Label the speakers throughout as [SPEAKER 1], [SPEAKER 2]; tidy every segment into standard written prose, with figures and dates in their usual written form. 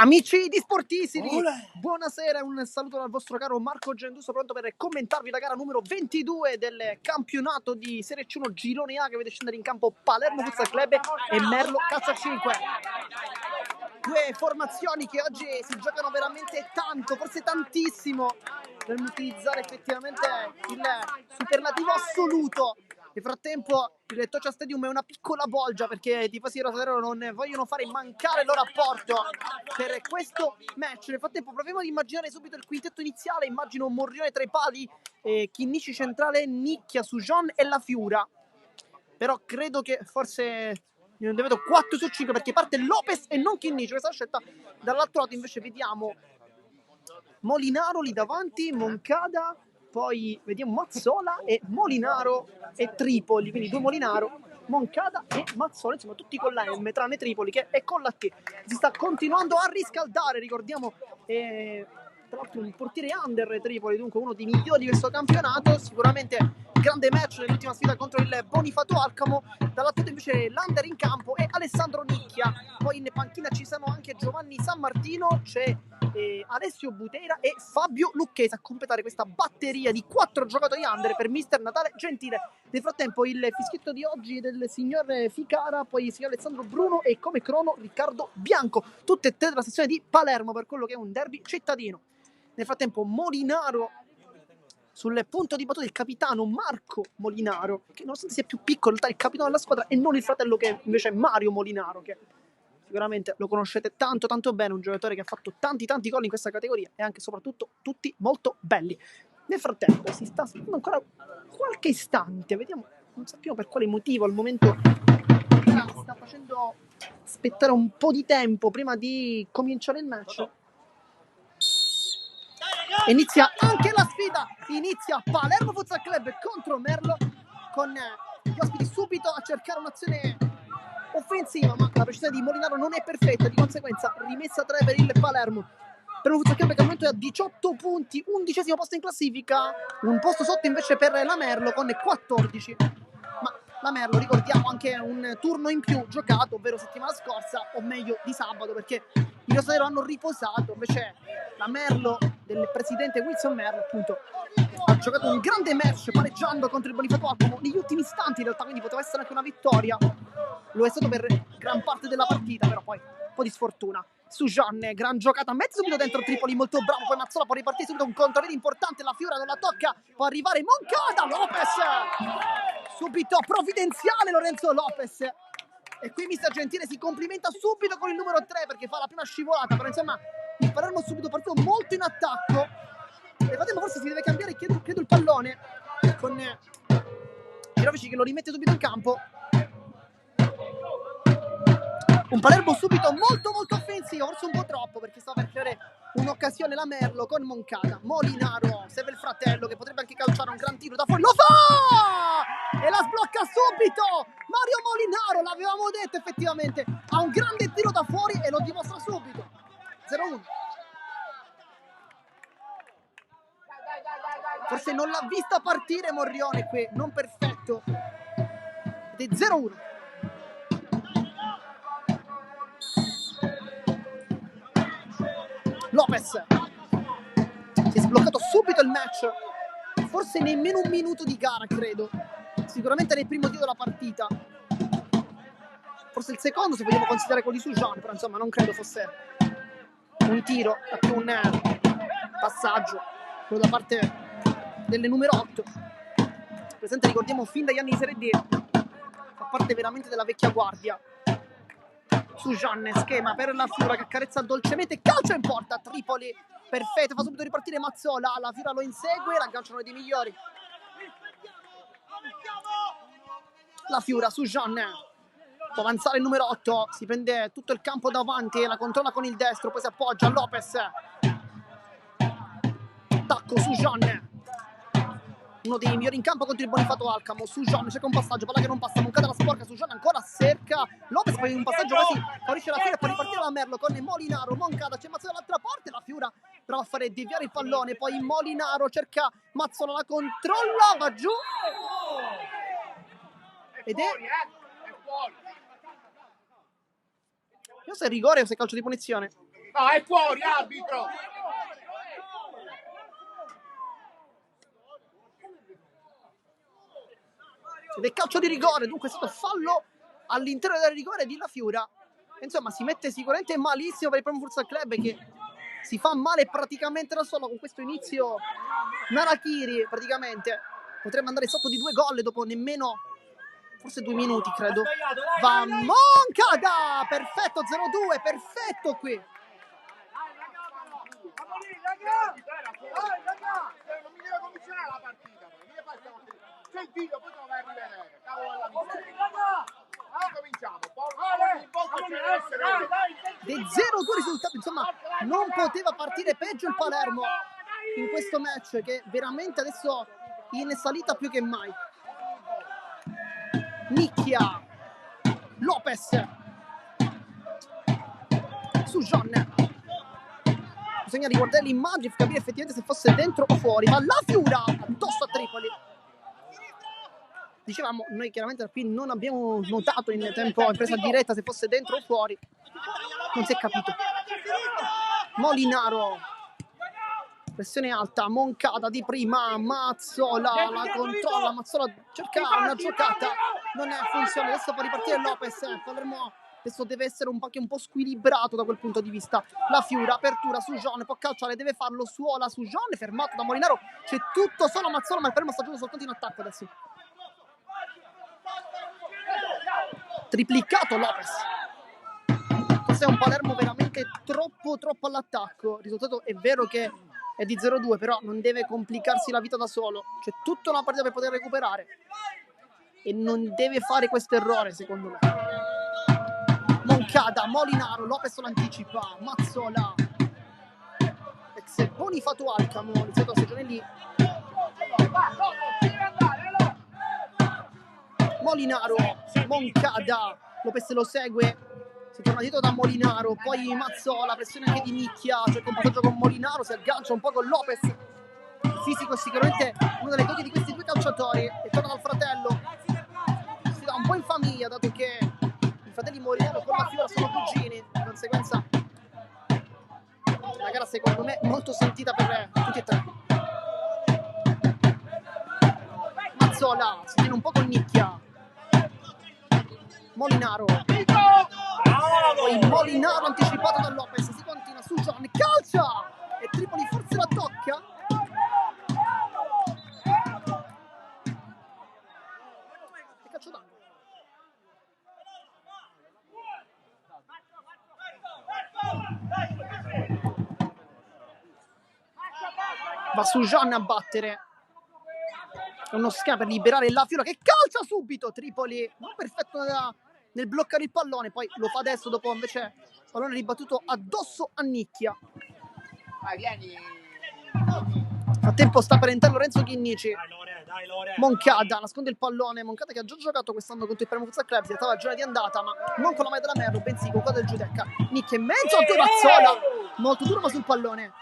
[SPEAKER 1] Amici di Sportissimi, buonasera, un saluto dal vostro caro Marco Genduso, pronto per commentarvi la gara numero 22 del campionato di Serie C1 Girone A che vede scendere in campo Palermo Futsal Club e Merlo Calcio 5. Due formazioni che oggi si giocano veramente tanto, forse tantissimo, per utilizzare effettivamente il superlativo assoluto. Nel frattempo il Toccia Stadium è una piccola bolgia perché i tifosi rosanero non vogliono fare mancare il loro apporto per questo match. Nel frattempo proviamo ad immaginare subito il quintetto iniziale. Immagino Morrione tra i pali, Chinnici centrale, Nicchia, Sujon e La Fiura. Però credo che forse ne vedo 4 su 5 perché parte Lopez e non Chinnici. Questa è la scelta. Dall'altro lato invece vediamo Molinaro lì davanti, Moncada, poi vediamo Mazzola e Molinaro e Tripoli, quindi due Molinaro, Moncada e Mazzola, insomma tutti con la M, tranne Tripoli che è con la T. Si sta continuando a riscaldare, ricordiamo, tra l'altro un portiere under Tripoli, dunque uno dei migliori di questo campionato, sicuramente grande match nell'ultima sfida contro il Bonifato Alcamo. Dall'altro invece l'under in campo è Alessandro Nicchia, poi in panchina ci sono anche Giovanni San Martino, c'è Alessio Butera e Fabio Lucchese a completare questa batteria di 4 giocatori under per mister Natale Gentile. Nel frattempo il fischietto di oggi del signor Ficara, poi il signor Alessandro Bruno e come crono Riccardo Bianco, tutte e tre della sezione di Palermo per quello che è un derby cittadino. Nel frattempo Molinaro sul punto di battuta, il capitano Marco Molinaro, che nonostante sia più piccolo è il capitano della squadra e non il fratello che invece è Mario Molinaro, che sicuramente lo conoscete tanto bene, un giocatore che ha fatto tanti gol in questa categoria e anche soprattutto tutti molto belli. Nel frattempo si sta aspettando ancora qualche istante, vediamo, non sappiamo per quale motivo al momento sta facendo aspettare un po' di tempo prima di cominciare il match. Inizia anche la sfida, inizia Palermo Futsal Club contro Merlo con gli ospiti subito a cercare un'azione offensiva, ma la precisione di Molinaro non è perfetta, di conseguenza rimessa 3 per il Palermo. Per un Futsal Club che al momento è a 18 punti, 11° posto in classifica, un posto sotto invece per la Merlo con 14. Ma la Merlo, ricordiamo, anche un turno in più giocato, ovvero settimana scorsa, o meglio di sabato, perché i rosanero hanno riposato, invece la Merlo del presidente Wilson Merlo appunto ha giocato un grande match pareggiando contro il Bonifato Alcamo negli ultimi istanti in realtà, quindi poteva essere anche una vittoria, lo è stato per gran parte della partita, però poi un po' di sfortuna. Sujon, gran giocata, mette subito dentro Tripoli, molto bravo, poi Mazzola può ripartire subito, un controllo importante, la Fiora non la tocca, può arrivare Moncada, Lopez, subito provvidenziale Lorenzo Lopez, e qui mister Gentile si complimenta subito con il numero 3 perché fa la prima scivolata, però insomma il Palermo subito partito molto in attacco e vedete forse si deve cambiare credo il pallone con Girovici che lo rimette subito in campo. Un Palermo subito molto offensivo, forse un po' troppo perché stava per creare un'occasione la Merlo con Moncada. Molinaro serve il fratello che potrebbe anche calciare un gran tiro da fuori, lo fa! E la sblocca subito Mario Molinaro, l'avevamo detto effettivamente, ha un grande tiro da fuori e lo dimostra subito. 0-1. Forse non l'ha vista partire Morrione qui, non perfetto. Ed è 0-1. Lopez si è sbloccato subito il match, forse nemmeno un minuto di gara credo, sicuramente nel primo tiro della partita, forse il secondo se vogliamo considerare quelli su Jean, però insomma non credo fosse un tiro, più un passaggio, quello da parte delle numero 8, presente ricordiamo fin dagli anni di Serie D, fa parte veramente della vecchia guardia. Sujon, schema per la Fiora che accarezza dolcemente, calcio in porta, Tripoli, perfetto, fa subito ripartire Mazzola, la Fiora lo insegue, l'agganciano dei migliori. La Fiora, Sujon, può avanzare il numero 8, si prende tutto il campo davanti, la controlla con il destro, poi si appoggia, Lopez, attacco Sujon, uno dei migliori in campo contro il Bonifato Alcamo. Sujon cerca un passaggio, palla che non passa, Moncada la sporca, Sujon ancora cerca Lopez, poi un passaggio così favorisce la Fiora, poi ripartire la Merlo con Molinaro, Moncada, c'è Mazzola dall'altra parte, la Fiora prova a fare deviare il pallone, poi Molinaro cerca Mazzola, la controlla, va giù ed è non so se è rigore o se è calcio di punizione.
[SPEAKER 2] No, è fuori, arbitro!
[SPEAKER 1] Ed è calcio di rigore, dunque è stato fallo all'interno del rigore di La Fiura. Insomma, si mette sicuramente malissimo per il Pallermo Futsal Club, che si fa male praticamente da solo con questo inizio Narakiri, praticamente. Potrebbe andare sotto di 2 gol dopo nemmeno, forse 2 minuti, credo. Va Moncada! Perfetto, 0-2, perfetto qui.
[SPEAKER 2] Non mi deve commissionare la partita, c'è il video, poi te lo vai a rivedere. Cavolo della miseria. Cominciamo.
[SPEAKER 1] Dei 0-2 risultato, insomma, non poteva partire peggio il Palermo in questo match, che veramente adesso in salita più che mai. Nicchia, Lopez, Sujon. Bisogna riguardare l'immagine per capire effettivamente se fosse dentro o fuori, ma La Fiura addosso a Tripoli. Dicevamo, noi chiaramente da qui non abbiamo notato in tempo in presa diretta se fosse dentro o fuori, non si è capito. Molinaro, pressione alta, Moncada di prima, Mazzola la controlla, Mazzola cerca una giocata, non funziona, adesso fa ripartire Lopez. Palermo adesso deve essere un po' squilibrato da quel punto di vista. La Fiura, apertura, Sujon può calciare, deve farlo, Suola, Sujon fermato da Molinaro, c'è tutto solo Mazzola, ma il Palermo sta giocando soltanto in attacco adesso. Triplicato Lopez. Questo è un Palermo veramente troppo all'attacco. Il risultato è vero che è di 0-2, però non deve complicarsi la vita da solo. C'è tutta una partita per poter recuperare e non deve fare questo errore, secondo me. Moncada, Molinaro, Lopez lo anticipa, Mazzola, ex Bonifato Alcamo, iniziato la stagione lì. Molinaro, Moncada, Lopez lo segue, si torna dietro da Molinaro, poi Mazzola, pressione anche di Nicchia, cerca un passaggio con Molinaro, si aggancia un po' con Lopez. Il fisico è sicuramente una delle doti di questi due calciatori e torna dal fratello. Si dà un po' in famiglia, dato che i fratelli Molinaro con La Fiora sono cugini, di conseguenza la gara secondo me molto sentita per tutti e tre. Mazzola si tiene un po' con Nicchia, Molinaro, poi Molinaro anticipato da Lopez, si continua su John, calcia e Tripoli forse la tocca. E calcio d'angolo. Va su John a battere, uno schema per liberare La Fiora che calcia subito. Tripoli non perfetto nel bloccare il pallone, poi lo fa adesso dopo invece pallone ribattuto addosso a Nicchia.
[SPEAKER 2] Vai, vieni.
[SPEAKER 1] Nel frattempo sta per entrare Lorenzo Chinnici. Moncada nasconde il pallone, Moncada che ha già giocato quest'anno contro il Palermo Futsal Club, si trattava il giorno di andata, ma non con la maglia della Merlo, bensì con quella del Giudecca. Nicchia in mezzo, anche Mazzola, molto duro ma sul pallone.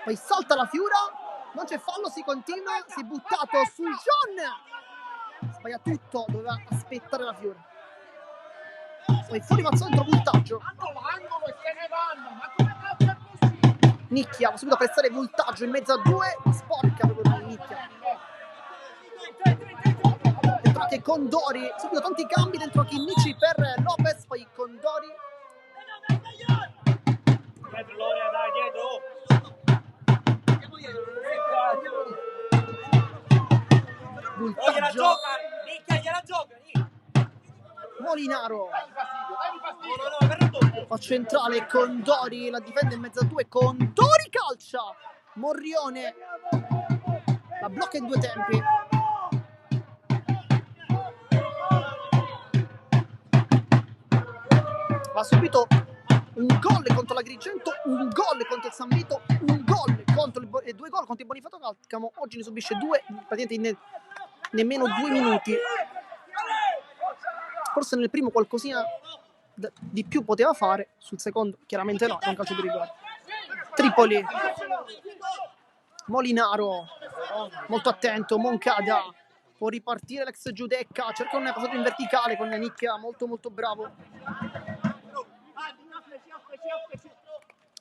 [SPEAKER 1] Poi salta La Fiura, non c'è fallo, si continua, si è buttato su John. Sbaglia tutto, doveva aspettare La Fiura. Poi fuori Mazzola dentro voltaggio. Nicchia va subito a prestare voltaggio in mezzo a due, sporca proprio Nicchia. Dentro anche Condori, subito tanti cambi dentro Chinnici per Lopez, poi Condori.
[SPEAKER 3] Dietro Lorea, dai, dietro!
[SPEAKER 1] Voltaggio.
[SPEAKER 3] Nicchia, gliela gioca!
[SPEAKER 1] Molinaro fa centrale, Condori la difende in mezzo a due, Condori calcia, Morrione la blocca in due tempi. Va subito un gol contro l'Agrigento, un gol contro il San Vito, un gol contro il due gol contro il Bonifato Alcamo. Oggi ne subisce due praticamente in nemmeno 2 minuti. Forse nel primo qualcosina di più poteva fare, sul secondo chiaramente no, è un calcio di rigore. Tripoli, Molinaro molto attento, Moncada può ripartire l'ex Giudecca, cerca un passaggio in verticale con Nicchia molto bravo.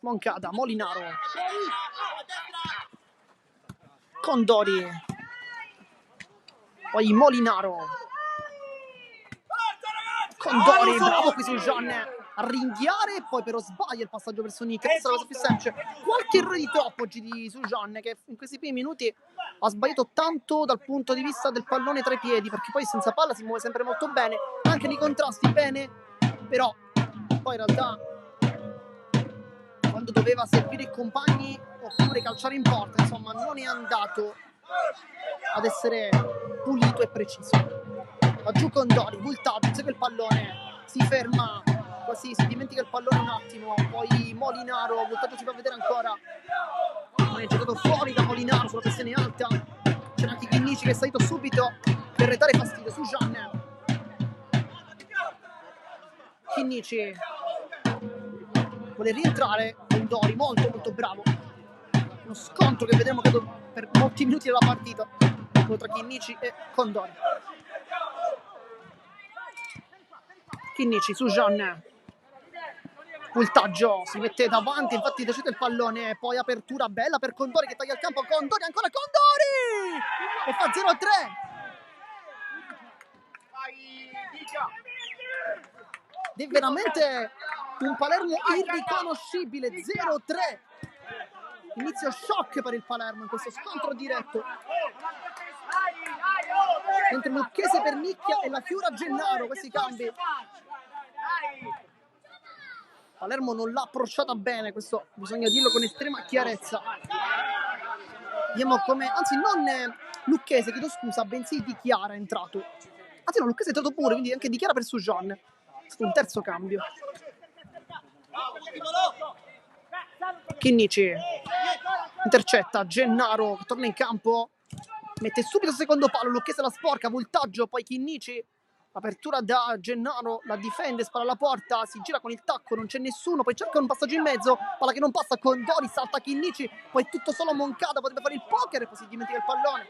[SPEAKER 1] Moncada, Molinaro, Condori, poi Molinaro, Condori, bravo qui su Jean a ringhiare e poi però sbaglia il passaggio verso Nick. Questa è la cosa più semplice, qualche errore di troppo oggi su Jean, che in questi primi minuti ha sbagliato tanto dal punto di vista del pallone tra i piedi, perché poi senza palla si muove sempre molto bene, anche nei contrasti bene, però poi in realtà quando doveva servire i compagni oppure calciare in porta, insomma, non è andato ad essere pulito e preciso. Va giù Condori, Voltaggio, segue il pallone, si ferma, quasi si dimentica il pallone un attimo, poi Molinaro, Voltaggio si fa vedere ancora, non è giocato fuori da Molinaro sulla pressione alta, c'è anche Chinnici che è salito subito per dare fastidio su Jean. Chinnici vuole rientrare, Condori molto molto bravo, uno scontro che vedremo credo per molti minuti della partita tra Chinnici e Condori. Chinnici su Jean, Voltaggio si mette davanti, infatti decide il pallone, poi apertura bella per Condori che taglia il campo, Condori ancora Condori e fa 0-3. È veramente un Palermo irriconoscibile, 0-3. Inizio shock per il Palermo in questo scontro diretto. Mentre Lucchese per Nicchia e la Fiura Gennaro, questi cambi. Palermo non l'ha approcciata bene, questo bisogna dirlo con estrema chiarezza. Vediamo come, anzi non Lucchese, chiedo scusa, bensì Di Chiara è entrato. Anzi no, Lucchese è entrato pure, quindi anche Di Chiara per Sujan. È stato un terzo cambio. Chinnici intercetta, Gennaro torna in campo, mette subito il secondo palo, Lucchese la sporca, Voltaggio, poi Chinnici, apertura da Gennaro, la difende, spara alla porta, si gira con il tacco, non c'è nessuno, poi cerca un passaggio in mezzo, palla che non passa, Condori salta Chinnici, poi tutto solo Moncada, potrebbe fare il poker e poi si dimentica il pallone.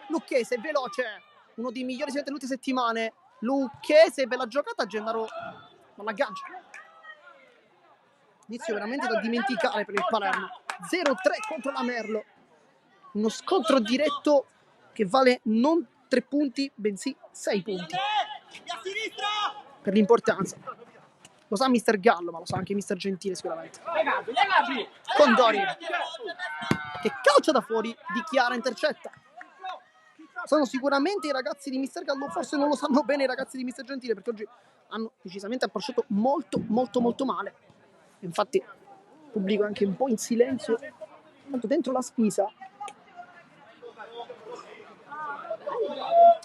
[SPEAKER 1] Lucchese veloce, uno dei migliori delle ultime settimane, Lucchese, bella giocata, Gennaro non aggancia. Inizio veramente da dimenticare per il Palermo. 0-3 contro la Merlo. Uno scontro diretto che vale non 3 punti, bensì 6 punti. Per l'importanza. Lo sa Mister Gallo, ma lo sa anche Mister Gentile sicuramente. Condori che calcia da fuori, Di Chiara intercetta. Sono sicuramente i ragazzi di Mister Gallo, forse non lo sanno bene i ragazzi di Mister Gentile, perché oggi hanno decisamente approcciato molto male. Infatti pubblico anche un po' in silenzio, tanto dentro la spisa.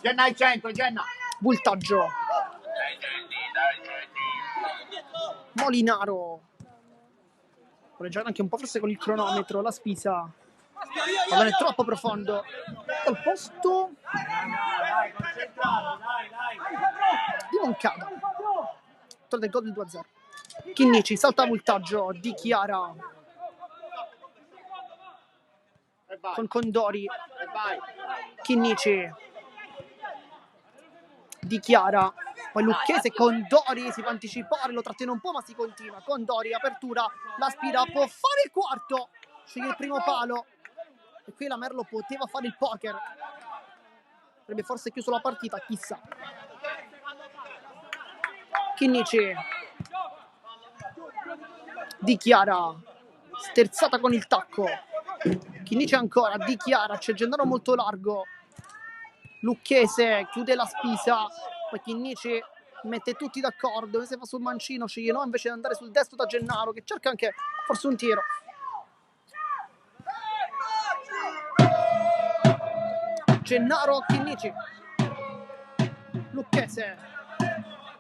[SPEAKER 2] Genna al centro, Genna.
[SPEAKER 1] Voltaggio, Molinaro vuole giocare anche un po' forse con il cronometro, la spisa, pallone è troppo profondo al posto di Moncada, torna il gol del 2-0. Chinnici salta Voltaggio, Di Chiara con Condori, Chinnici, Di Chiara, poi Lucchese, Condori si fa anticipare, lo trattiene un po' ma si continua. Condori, apertura, la spira, può fare il quarto, sceglie il primo palo e qui la Merlo poteva fare il poker, avrebbe forse chiuso la partita, chissà. Chinnici, Di Chiara, sterzata con il tacco, Chinnici ancora, Di Chiara, c'è Gennaro molto largo, Lucchese chiude la spisa, poi Chinnici mette tutti d'accordo, se fa sul mancino sceglie no invece di andare sul destro da Gennaro che cerca anche forse un tiro. Gennaro, Chinnici, Lucchese,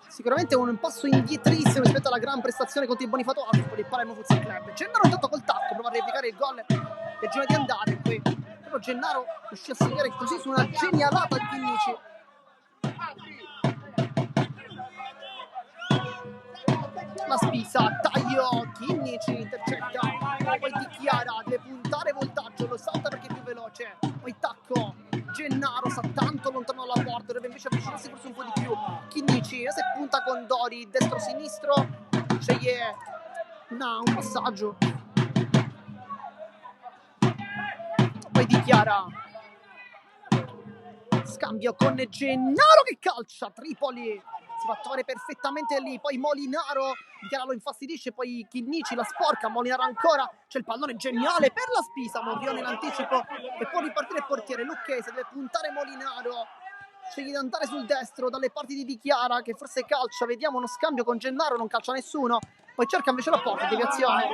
[SPEAKER 1] sicuramente un passo indietrissimo rispetto alla gran prestazione contro il Bonifato per il Palermo Futsal Club. Gennaro intanto col tacco prova a replicare il gol del girone di andare, poi però Gennaro riuscì a segnare così su una genialata di Chinnici. La spisa, taglio, Chinnici intercetta, poi Di Chiara deve puntare Voltaggio, lo salta perché è più veloce, poi tacco, Gennaro sa tanto lontano dalla porta, dovrebbe invece avvicinarsi forse un po' di più. Chinnici se punta Condori, destro-sinistro, sceglie un passaggio poi Di Chiara, scambio con Gennaro che calcia, Tripoli si fa trovare perfettamente lì, poi Molinaro, Di Chiara lo infastidisce, poi Chinnici la sporca, Molinaro ancora, c'è il pallone geniale per la Spisa, Morrione in anticipo e può ripartire il portiere, Lucchese deve puntare Molinaro, sceglie di andare sul destro dalle parti di Di Chiara che forse calcia, vediamo uno scambio con Gennaro, non calcia nessuno, poi cerca invece la porta, deviazione,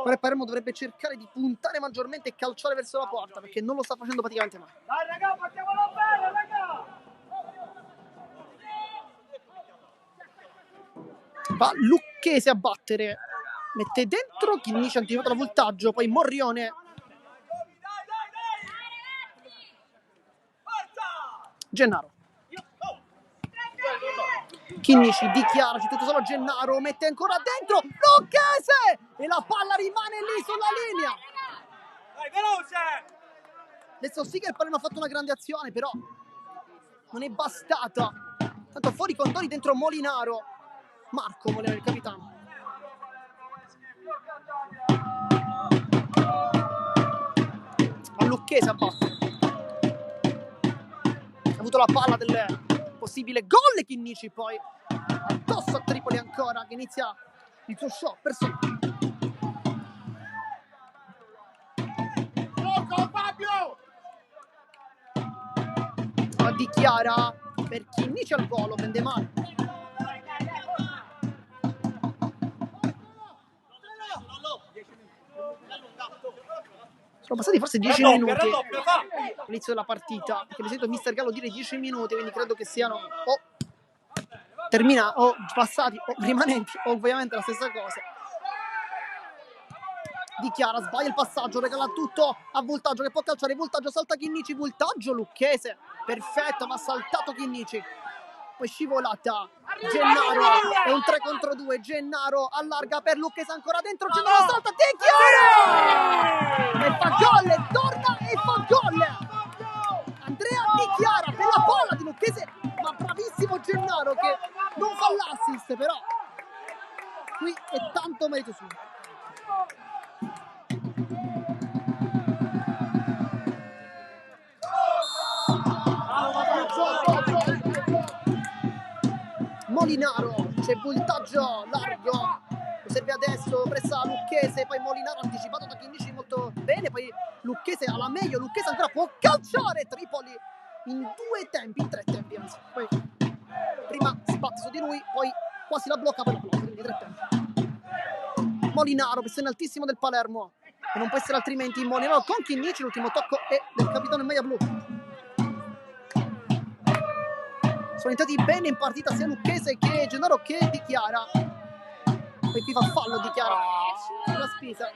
[SPEAKER 1] però Palermo dovrebbe cercare di puntare maggiormente e calciare verso la porta perché non lo sta facendo praticamente mai.
[SPEAKER 3] Dai raga, facciamolo bene, raga!
[SPEAKER 1] Va Lucchese a battere, mette dentro, Chinnici ha anticipato la voltaggio, poi Morrione, Gennaro, Chinnici, Di Chiara, c'è tutto solo Gennaro, mette ancora dentro, Lucchese! E la palla rimane lì sulla linea.
[SPEAKER 3] Dai, veloce!
[SPEAKER 1] Adesso sì che il Palermo ha fatto una grande azione, però non è bastata. Tanto fuori Condori dentro Molinaro. Marco voleva il capitano. Ma Lucchese a battere. Ha avuto la palla del possibile gol Chinnici, poi addosso a Tripoli ancora che inizia il suo show personale. Ma Di Chiara per Chinnici al volo, prende male. Sono passati forse 10 minuti all'inizio della partita, perché mi sento Mister Gallo dire 10 minuti, quindi credo che siano o terminati, o passati, o rimanenti, o ovviamente la stessa cosa. Di Chiara sbaglia il passaggio, regala tutto a Voltaggio che può calciare, Voltaggio salta Chinnici, Voltaggio Lucchese, perfetto, ma ha saltato Chinnici. Poi scivolata, Gennaro, è un 3 contro 2, Gennaro allarga per Lucchese ancora dentro, Gennaro salta, Di Chiara! E fa gol, torna e fa gol! Andrea Di Chiara per la palla di Lucchese, ma bravissimo Gennaro che non fa l'assist, però qui è tanto merito suo. Molinaro, c'è Voltaggio largo, lo serve adesso, pressa Lucchese, poi Molinaro anticipato da Chinnici molto bene, poi Lucchese alla meglio, Lucchese ancora può calciare, Tripoli in 2 tempi, in 3 tempi anzi, poi prima sbatte su di lui, poi quasi la blocca per il blocco, quindi 3 tempi. Molinaro, pressione altissimo del Palermo, e non può essere altrimenti, Molinaro con Chinnici, l'ultimo tocco è del capitano in maglia blu. Sono entrati bene in partita sia Lucchese che Gennaro che Di Chiara. Poi qui fa fallo Di Chiara sulla Spisa.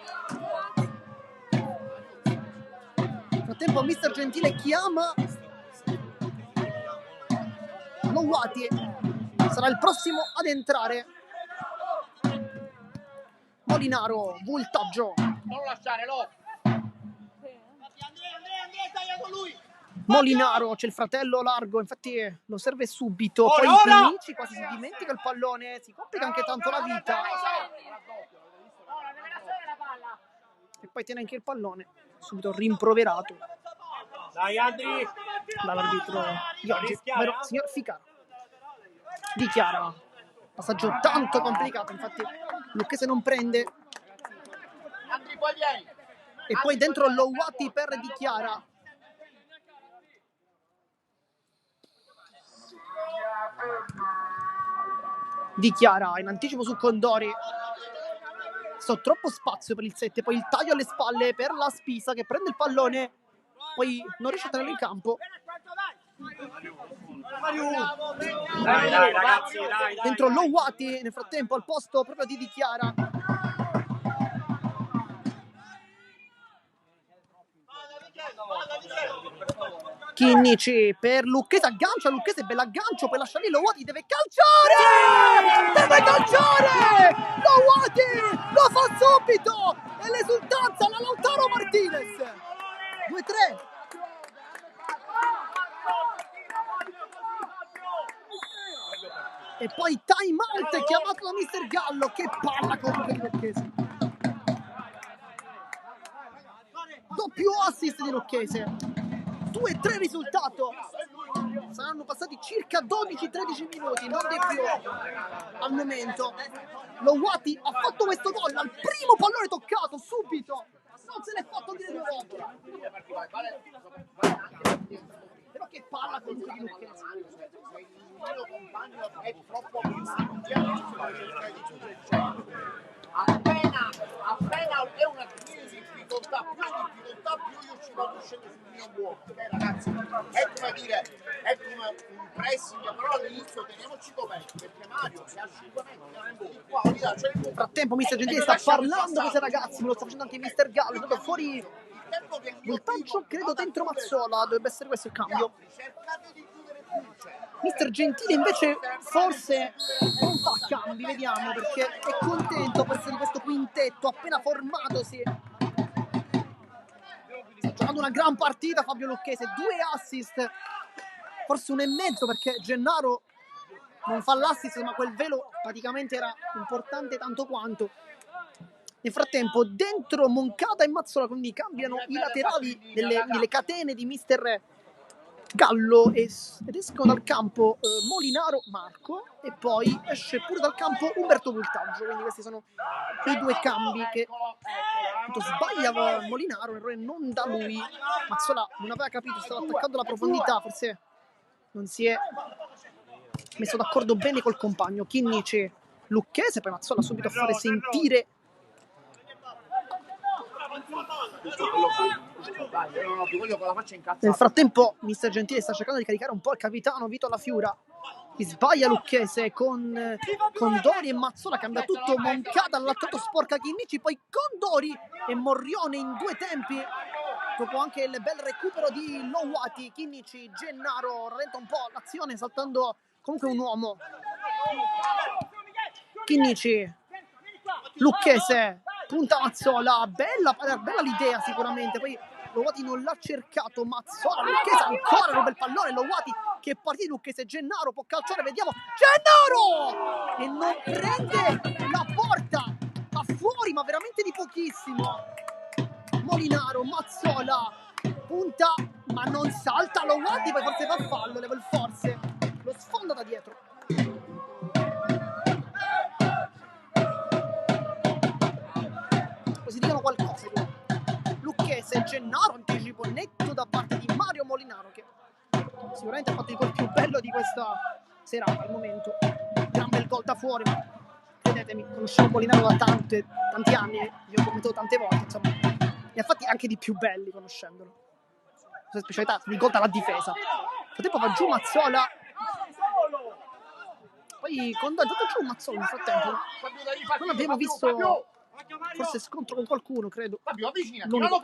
[SPEAKER 1] Nel frattempo Mister Gentile chiama Lowati, sarà il prossimo ad entrare. Molinaro, Voltaggio.
[SPEAKER 2] Non lasciare, lo. Andrea, taglia con lui.
[SPEAKER 1] Molinaro, c'è il fratello largo, infatti lo serve subito.
[SPEAKER 3] Ora,
[SPEAKER 1] Poi
[SPEAKER 3] ora!
[SPEAKER 1] Chinnici quasi si dimentica il pallone, si complica anche tanto la vita. E poi tiene anche il pallone, subito rimproverato
[SPEAKER 3] Dai Andri!
[SPEAKER 1] dall'arbitro di oggi, ovvero signor Ficaro. Di Chiara, passaggio tanto complicato, infatti Lucchese non prende.
[SPEAKER 2] Andri, poi vieni.
[SPEAKER 1] E poi dentro Lowati per Di Chiara. Di Chiara in anticipo su Condori. Troppo spazio per il 7, poi il taglio alle spalle per la Spisa che prende il pallone, poi non riesce a tenerlo in campo.
[SPEAKER 3] Dai ragazzi, dai!
[SPEAKER 1] Dentro Lowati nel frattempo al posto proprio di Di Chiara. Chinnici per Lucchese, aggancia Lucchese, bella aggancio, poi lascia lì Lowati, deve calciare! Deve calciare! Lowati lo fa subito! E l'esultanza alla Lautaro Martinez! 2-3. E poi time out chiamato da Mister Gallo, che palla comunque di Lucchese. doppio assist di Lucchese, 2-3 risultato. Saranno passati circa 12-13 minuti, non di più al momento. Lowati ha fatto questo gol al primo pallone toccato, subito, non se n'è fatto dire due volte. Però che palla comunque di Lucchese.
[SPEAKER 2] Il mio compagno è troppo appena è una difficoltà più io ci vado scendere sul mio uomo. Ragazzi, è come dire, è come un pressing, però all'inizio teniamoci coperti, perché Mario si assolutamente di qua,
[SPEAKER 1] nel frattempo Mister Gentile sta parlando con questi ragazzi, me lo sta facendo anche Mister Gallo, è andato fuori voltaggio, credo dentro Mazzola, dovrebbe essere questo il cambio. Mister Gentile invece forse non fa cambi, vediamo, perché è contento forse di questo quintetto appena formatosi. Sta giocando una gran partita Fabio Lucchese, 2 assist, forse 1,5 perché Gennaro non fa l'assist, ma quel velo praticamente era importante tanto quanto. Nel frattempo dentro Moncada e Mazzola, quindi cambiano i laterali delle catene di Mister Gallo ed escono dal campo Molinaro Marco e poi esce pure dal campo Umberto Voltaggio, quindi questi sono i due cambi che sbaglia Molinaro, un errore non da lui. Mazzola non aveva capito, stava attaccando la profondità, forse non si è messo d'accordo bene col compagno. Chinnici Lucchese, poi Mazzola subito a fare sentire Nel frattempo Mister Gentile sta cercando di caricare un po' il capitano Vito Lafiura, che sbaglia Lucchese con Dori e Mazzola, cambia tutto. Moncada all'attacco, sporca Chinnici, poi con Dori e Morrione in 2 tempi dopo anche il bel recupero di Lowati. Chinnici, Gennaro rallenta un po' l'azione saltando comunque un uomo. Chinnici, Lucchese, punta Mazzola, bella l'idea sicuramente, poi Lowati non l'ha cercato. Mazzola, Lucchese ancora un bel pallone, Lowati che partita di Lucchese, Gennaro può calciare, vediamo, Gennaro! E non prende la porta, va fuori ma veramente di pochissimo. Molinaro, Mazzola, punta ma non salta Lowati, poi forse fa fallo, level forse, lo sfonda da dietro. Si dicono qualcosa. Lucchese, Gennaro, anticipo netto da parte di Mario Molinaro, che sicuramente ha fatto il gol più bello di questa serata al momento. Gran bel gol da fuori, ma credetemi, conoscevo Molinaro da tanti anni, vi ho commentato tante volte, insomma, ne ha fatti anche di più belli conoscendolo. La sua specialità, il gol dalla difesa. Nel frattempo va giù Mazzola, poi quando è andato giù Mazzola nel frattempo non abbiamo visto forse scontro con qualcuno, credo. L'unico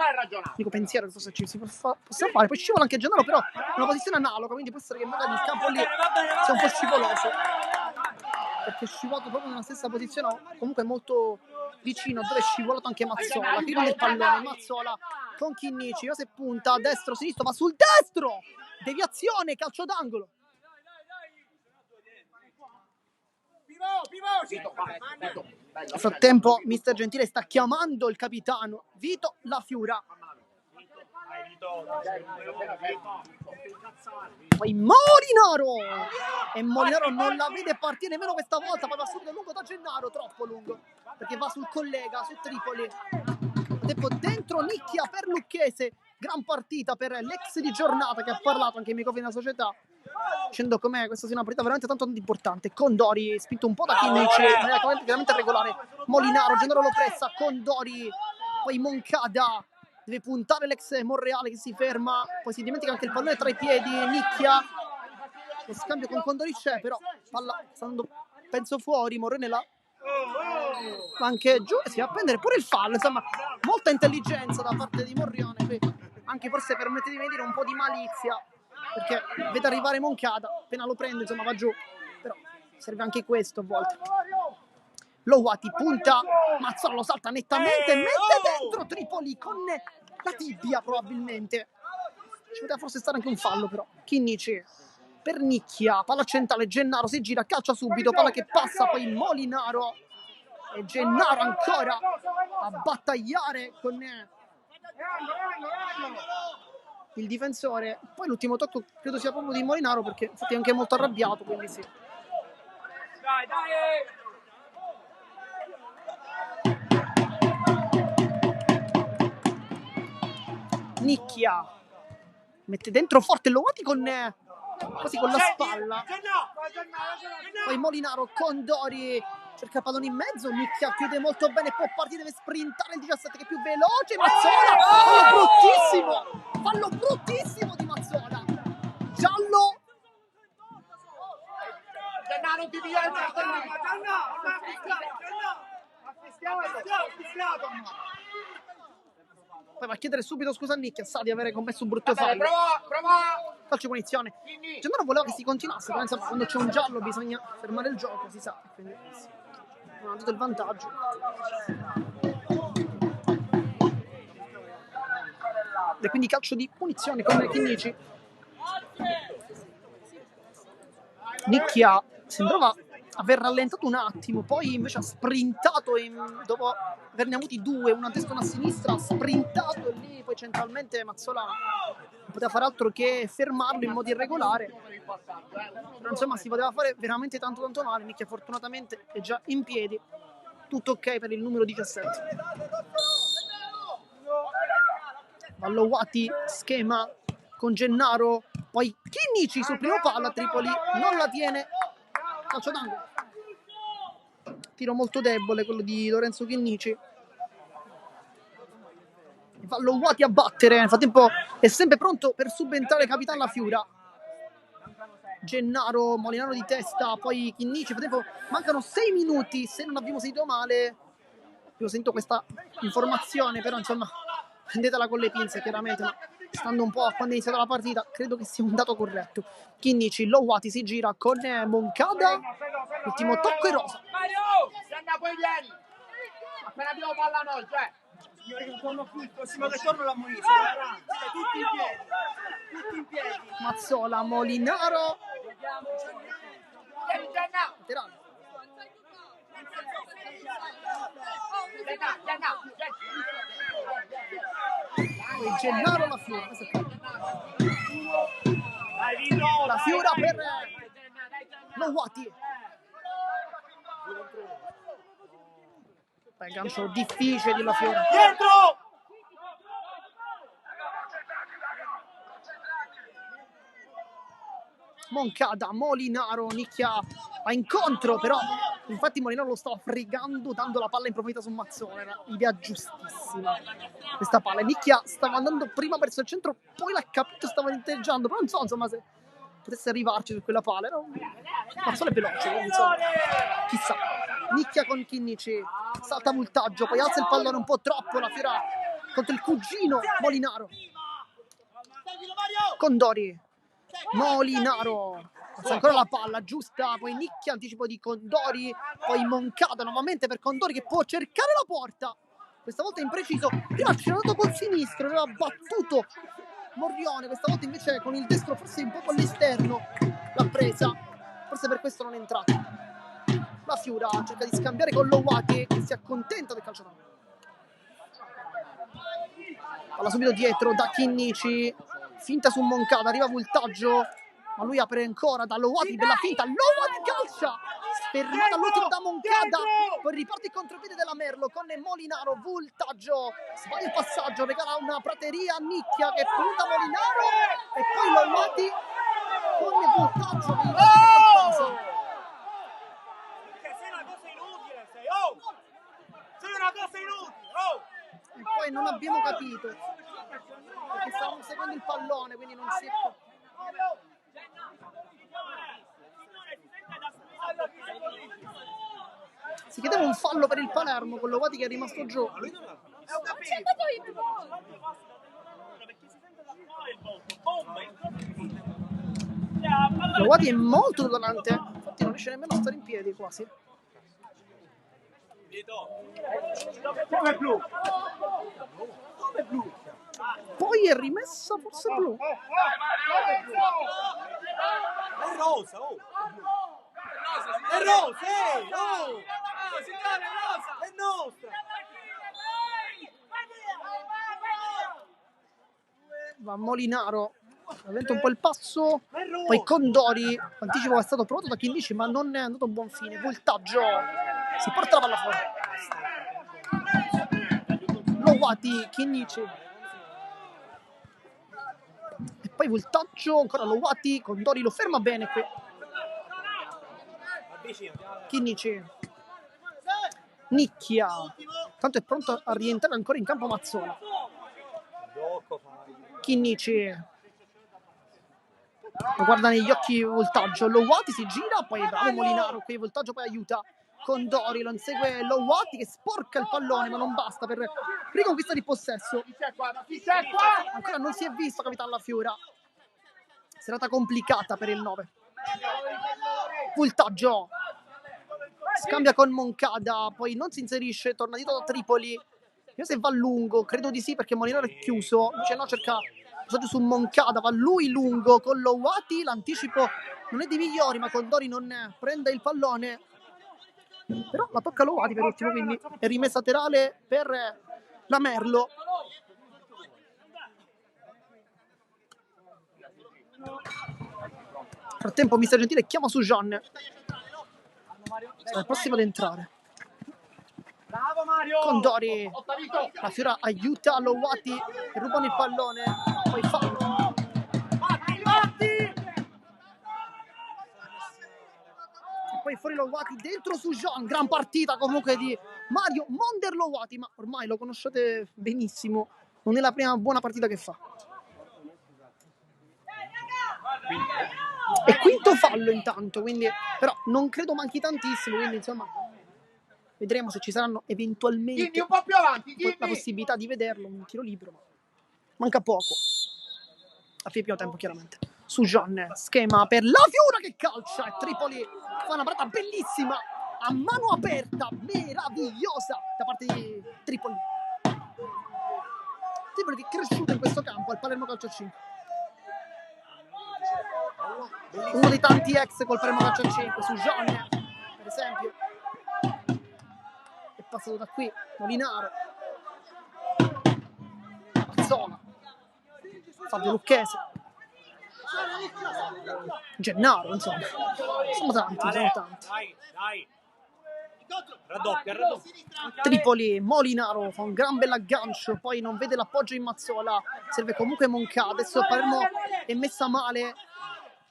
[SPEAKER 1] pensiero che forse ci si possa fare. Poi scivola anche Gennaro, però in una posizione analoga, quindi può essere che magari il campo lì sia un po' scivoloso, perché è scivolato proprio nella stessa posizione, comunque molto vicino dove è scivolato anche Mazzola. Qui non è il pallone, Mazzola con Chinnici, se punta a destro, sinistro, va sul destro, deviazione, calcio d'angolo. Nel frattempo Mister Gentile sta chiamando il capitano Vito Lafiura. Poi Molinaro, e Molinaro non la vede partire nemmeno questa volta, poi va subito lungo da Gennaro, troppo lungo perché va sul collega, su Tripoli. Dentro nicchia per Lucchese, gran partita per l'ex di giornata che ha parlato anche ai microfoni della società, dicendo com'è questa sia una partita veramente tanto importante. Condori spinto un po' da Chinnici, veramente regolare. Molinaro, Gennaro lo pressa, Condori, poi Moncada deve puntare l'ex Monreale che si ferma, poi si dimentica anche il pallone tra i piedi. Nicchia, lo scambio con Condori c'è, però palla sta andando penso fuori. Morrone là anche giù, si va a prendere pure il fallo, insomma molta intelligenza da parte di Morrione, anche forse permettetemi di dire un po' di malizia, perché vede arrivare Moncada, appena lo prende insomma va giù, però serve anche questo a volte. Lowati punta, Mazzola lo salta nettamente, mette dentro Tripoli con la tibia probabilmente, ci poteva forse stare anche un fallo però. Chinnici per Nicchia, palla centrale, Gennaro si gira, calcia subito, palla che passa, poi Molinaro e Gennaro ancora a battagliare con il difensore. Poi l'ultimo tocco credo sia proprio di Molinaro, perché infatti è anche molto arrabbiato, quindi sì.
[SPEAKER 3] Dai, dai!
[SPEAKER 1] Nicchia mette dentro forte Lowati con quasi con la spalla. Poi Molinaro con Dori cerca il pallone in mezzo. Nicchia chiude molto bene, può partire, deve sprintare il 17 che è più veloce. Mazzola, fallo bruttissimo di Mazzola. Giallo.
[SPEAKER 2] Non ti piace,
[SPEAKER 1] Poi va a chiedere subito scusa a Nicchia, sa di avere commesso un brutto fallo.
[SPEAKER 2] prova!
[SPEAKER 1] Calcio punizione. Gennaro voleva che si continuasse, però insomma quando c'è un giallo bisogna fermare il gioco, si sa. Quindi non ha dato il vantaggio. E quindi calcio di punizione con Chinnici. Nicchia sembrava aver rallentato un attimo, poi invece ha sprintato dopo averne avuti due, una a destra e una a sinistra, ha sprintato e lì poi centralmente Mazzola non poteva fare altro che fermarlo in modo irregolare. Però insomma si poteva fare veramente tanto male. Nicchia fortunatamente è già in piedi, tutto ok per il numero 17. Vallowati, schema con Gennaro, poi Chinnici sul primo palo a Tripoli, non la tiene, calcio d'angolo. Tiro molto debole quello di Lorenzo Chinnici. Vallowati a battere, nel frattempo è sempre pronto per subentrare Capitan La Fiura. Gennaro, Molinaro di testa, poi Chinnici, mancano 6 minuti, se non abbiamo sentito male. Io sento questa informazione, però insomma prendetela con le pinze chiaramente, ma stando un po' a quando è iniziata la partita credo che sia un dato corretto. Chinnici, Lowati si gira con Moncada, ultimo tocco e rosa.
[SPEAKER 2] Senna, poi vieni! Appena abbiamo palla noi, cioè!
[SPEAKER 3] Signori, non torno più, il prossimo ritorno la munizio. Tutti in piedi.
[SPEAKER 1] Mazzola, Molinaro.
[SPEAKER 2] Vieni, Senna!
[SPEAKER 1] Laterale. Poi Gennaro, La Fiura. La Fiura per Lowati. Poi gancio difficile di La Fiura.
[SPEAKER 3] Dietro!
[SPEAKER 1] Moncada, Molinaro, Nicchia va incontro, però infatti Molinaro lo stava fregando dando la palla in profondità su Mazzola, era idea giustissima questa palla. Nicchia stava andando prima verso il centro, poi l'ha capito, stava integgiando, però non so insomma se potesse arrivarci su quella palla. Mazzola è veloce, quindi insomma chissà. Nicchia con Chinnici, salta Multaggio, poi alza il pallone un po' troppo, La Fiera contro il cugino Molinaro. Condori, Molinaro, alza ancora la palla giusta, poi Nicchia, anticipo di Condori, poi Moncada nuovamente per Condori che può cercare la porta, questa volta impreciso, prima ci è andato col sinistro, aveva battuto Morrione, questa volta invece con il destro forse un po' all'esterno l'ha presa, forse per questo non è entrato. La Fiura cerca di scambiare con Lowati che si accontenta del calcio d'angolo. Palla subito dietro da Chinnici, finta su Moncada, arriva Voltaggio, ma lui apre ancora da Lowati, bella finta, Lowati calcia, fermata all'ultimo da Moncada, poi riparte il contropiede della Merlo con Molinaro, Voltaggio, sbaglia il passaggio, regala una prateria a Nicchia che punta Molinaro e poi Lowati con Voltaggio che gli dà qualcosa.
[SPEAKER 3] Sei una cosa inutile, sei! Oh! Sei una cosa inutile! Oh!
[SPEAKER 1] E poi non abbiamo capito perché stavamo seguendo il pallone, quindi non si è si chiedeva un fallo per il Palermo con Lowati che è rimasto giù. Lowati è molto dolente, infatti non riesce nemmeno a stare in piedi quasi. Poi è rimessa forse blu.
[SPEAKER 3] È rosa, oh! È rosa, oh! È nostra!
[SPEAKER 1] va Molinaro, avventa un po' il passo, poi Condori, l'anticipo è stato provato da Chinnici ma non è andato a buon fine. Voltaggio, si porta la palla fuori. Lowati, Chinnici, e poi voltaggio, ancora Lowati, Condori lo ferma bene qui. Chinnici, Nicchia, tanto è pronto a rientrare ancora in campo Mazzola. Chinnici, lo guarda negli occhi Voltaggio, Lowati si gira, poi bravo Molinaro, qui Voltaggio poi aiuta Condori, lo insegue Lowati che sporca il pallone ma non basta per riconquista di possesso. Ancora non si è visto capitano La Fiora, serata complicata per il 9. Voltaggio scambia con Moncada, poi non si inserisce, torna dietro da Tripoli. Vediamo se va lungo, credo di sì perché Molinaro è chiuso, invece no, cerca su Moncada, va lui lungo con Lowati, l'anticipo non è di migliori ma Condori non prende il pallone, però la tocca Lowati per ultimo, quindi è rimessa laterale per la Merlo. Nel frattempo mister Gentile chiama su Jean, sarà il prossimo ad entrare.
[SPEAKER 3] Bravo Mario!
[SPEAKER 1] Condori, La Fiora aiuta Lowati, rubano il pallone, poi fallo.
[SPEAKER 3] Batti!
[SPEAKER 1] E poi fuori Lowati, dentro su Jean, gran partita comunque di Mario Monder Lowati, ma ormai lo conoscete benissimo, non è la prima buona partita che fa. E quinto fallo intanto, quindi però non credo manchi tantissimo, quindi insomma vedremo se ci saranno eventualmente
[SPEAKER 2] un po' più avanti,
[SPEAKER 1] la possibilità di vederlo, un tiro libero, ma manca poco. A fine primo tempo chiaramente. Su Jean, schema per La Fiora che calcia e Tripoli fa una parata bellissima a mano aperta, meravigliosa da parte di Tripoli. Tripoli che è cresciuto in questo campo al Palermo Calcio 5. Uno dei tanti ex col Palermo Calcio 5, su Jean per esempio. È passato da qui, Molinaro, Mazzola, Fabio Lucchese, Gennaro, insomma. Sono tanti.
[SPEAKER 3] Dai. Raddoppia.
[SPEAKER 1] Tripoli, Molinaro fa un gran bel aggancio, poi non vede l'appoggio in Mazzola, serve comunque Moncada, adesso Palermo è messa male.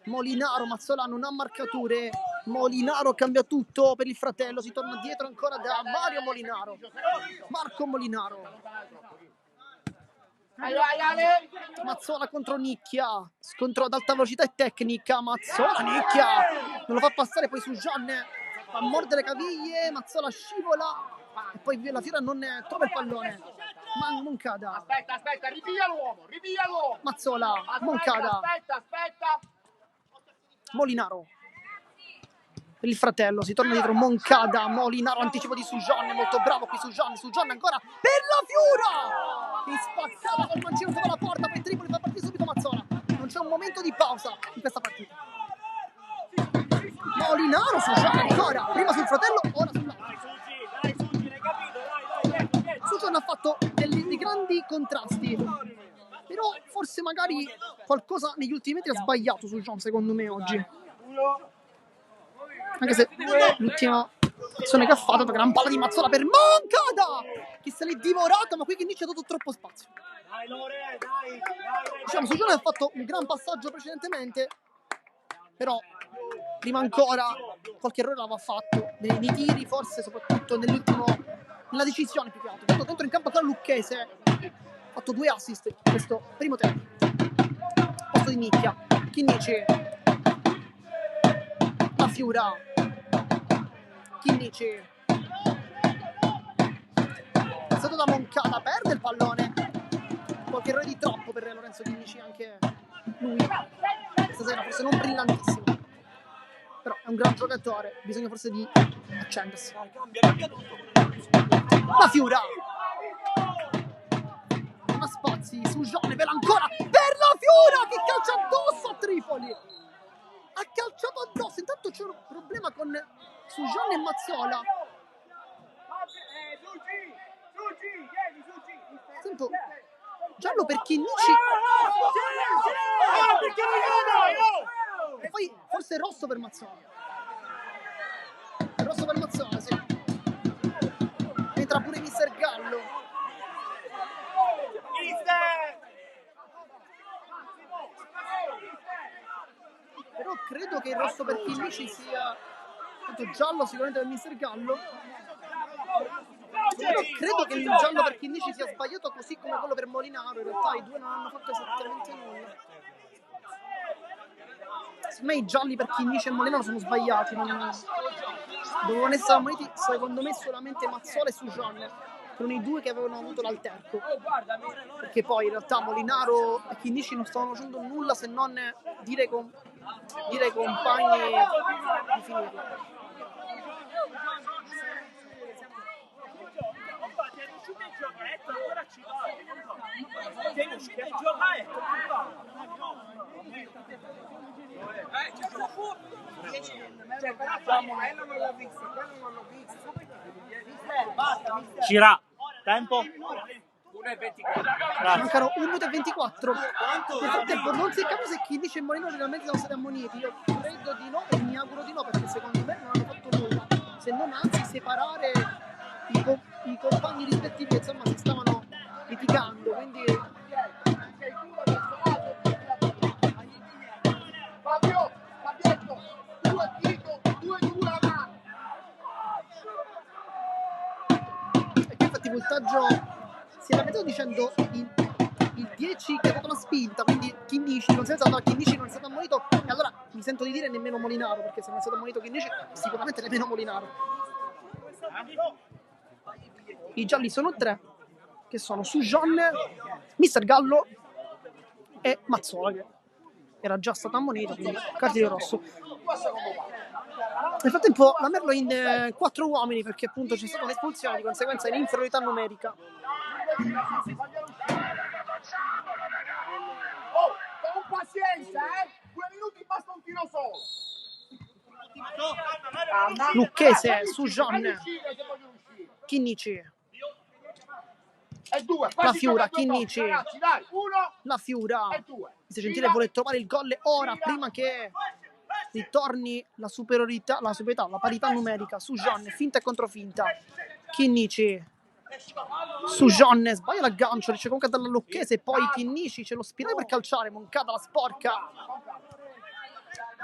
[SPEAKER 1] Molinaro, Mazzola non ha marcature, Molinaro cambia tutto per il fratello, si torna dietro ancora da Mario Molinaro, Marco Molinaro. Mazzola contro Nicchia, scontro ad alta velocità e tecnica, Mazzola, Nicchia non lo fa passare, poi su Jean fa mordere caviglie, Mazzola scivola e poi La Fiora non trova il pallone. Moncada,
[SPEAKER 2] Aspetta, ripiglia l'uomo.
[SPEAKER 1] Mazzola, Moncada,
[SPEAKER 2] Aspetta.
[SPEAKER 1] Molinaro per il fratello, si torna dietro Moncada, Molinaro, anticipo di Sujan, molto bravo qui Sujan ancora per La Fiora che spaccata col mancino sopra la porta, poi Tripoli fa partire subito Mazzola, non c'è un momento di pausa in questa partita. Molinaro, Sujan ancora, prima sul fratello, ora sull'altro.
[SPEAKER 3] Dai, l'hai capito, dai.
[SPEAKER 1] Sujan ha fatto dei grandi contrasti, però forse magari qualcosa negli ultimi metri ha sbagliato Sujan secondo me oggi, anche se l'ultima azione che ha fatto è una gran palla di Mazzola per Moncada che se l'è divorata, ma qui che Nietzsche ha dato troppo spazio.
[SPEAKER 3] Dai.
[SPEAKER 1] Diciamo, Sujan ha fatto un gran passaggio precedentemente, però prima ancora qualche errore l'aveva fatto nei tiri, forse soprattutto nella decisione più che altro. Dentro in campo ancora Lucchese, ha fatto 2 assist in questo primo tempo. Posto di Nicchia, Chinnici, La Fiora, Chinnici, passato da Moncada, perde il pallone, qualche errore di troppo per Lorenzo Chinnici, anche lui stasera forse non brillantissimo, però è un gran giocatore, bisogna forse di accendersi.
[SPEAKER 3] Cambia tutto.
[SPEAKER 1] La Fiora non ha spazi, su Gione per ancora per La Fiora che calcia addosso a Tripoli, ha calciato addosso. Intanto c'è un problema con Sujan e Mazzola. Sento giallo per Chinnici
[SPEAKER 3] perché voglio noi!
[SPEAKER 1] E poi forse rosso per Mazzola. Rosso per Mazzola, sì. Entra pure Mister Gallo. Però credo che il rosso per Chinnici sia tanto giallo sicuramente per Mister Gallo. Però credo che il giallo per Chinnici sia sbagliato così come quello per Molinaro. In realtà i due non hanno fatto esattamente nulla. Secondo me i gialli per Chinnici e Molinaro sono sbagliati. Dovevano essere ammoniti secondo me solamente Mazzola e Sujan, che erano i due che avevano avuto l'alterco. Perché poi in realtà Molinaro e Chinnici non stavano facendo nulla se non dire ai compagni di finirla.
[SPEAKER 3] Cira, tempo?
[SPEAKER 4] 1,24.
[SPEAKER 1] Mancano 1 minuto e 24. Nel frattempo non si è capito se Chinnici e Molinaro realmente sono stati ammoniti. Io credo di no e mi auguro di no, perché secondo me non hanno fatto nulla, se non anzi separare i compagni rispettivi, insomma si stavano litigando, quindi
[SPEAKER 2] Fabietto, 2 dito, 2 a mano.
[SPEAKER 1] e qui infatti il voltaggio si è lamentato dicendo il 10 che ha dato la spinta, quindi Chinnici, Chinnici non è stato ammonito, e allora mi sento di dire nemmeno Molinaro, perché se non è stato ammonito Chinnici sicuramente nemmeno Molinaro. I gialli sono 3, che sono Sujan, Mister Gallo e Mazzola, che era già stato ammonito, quindi cartellino rosso. Nel frattempo la Merlo in 4 uomini, perché appunto c'è stata un'espulsione, di conseguenza in inferiorità numerica.
[SPEAKER 2] Oh, con pazienza, 2 minuti basta un tiro solo.
[SPEAKER 1] Lucchese, Sujan, Chinnici,
[SPEAKER 2] E 2,
[SPEAKER 1] La Fiura, Chinnici,
[SPEAKER 2] ragazzi, dai, 1
[SPEAKER 1] La Fiura.
[SPEAKER 2] e 2.
[SPEAKER 1] Mister Gentile vuole trovare il gol ora, prima che ritorni la superiorità, la parità numerica. Sujan, finta e controfinta. Chinnici, Sujan sbaglia l'aggancio, riesce comunque a dare la Lucchese, poi Chinnici c'è lo spirale per calciare, Moncada la sporca.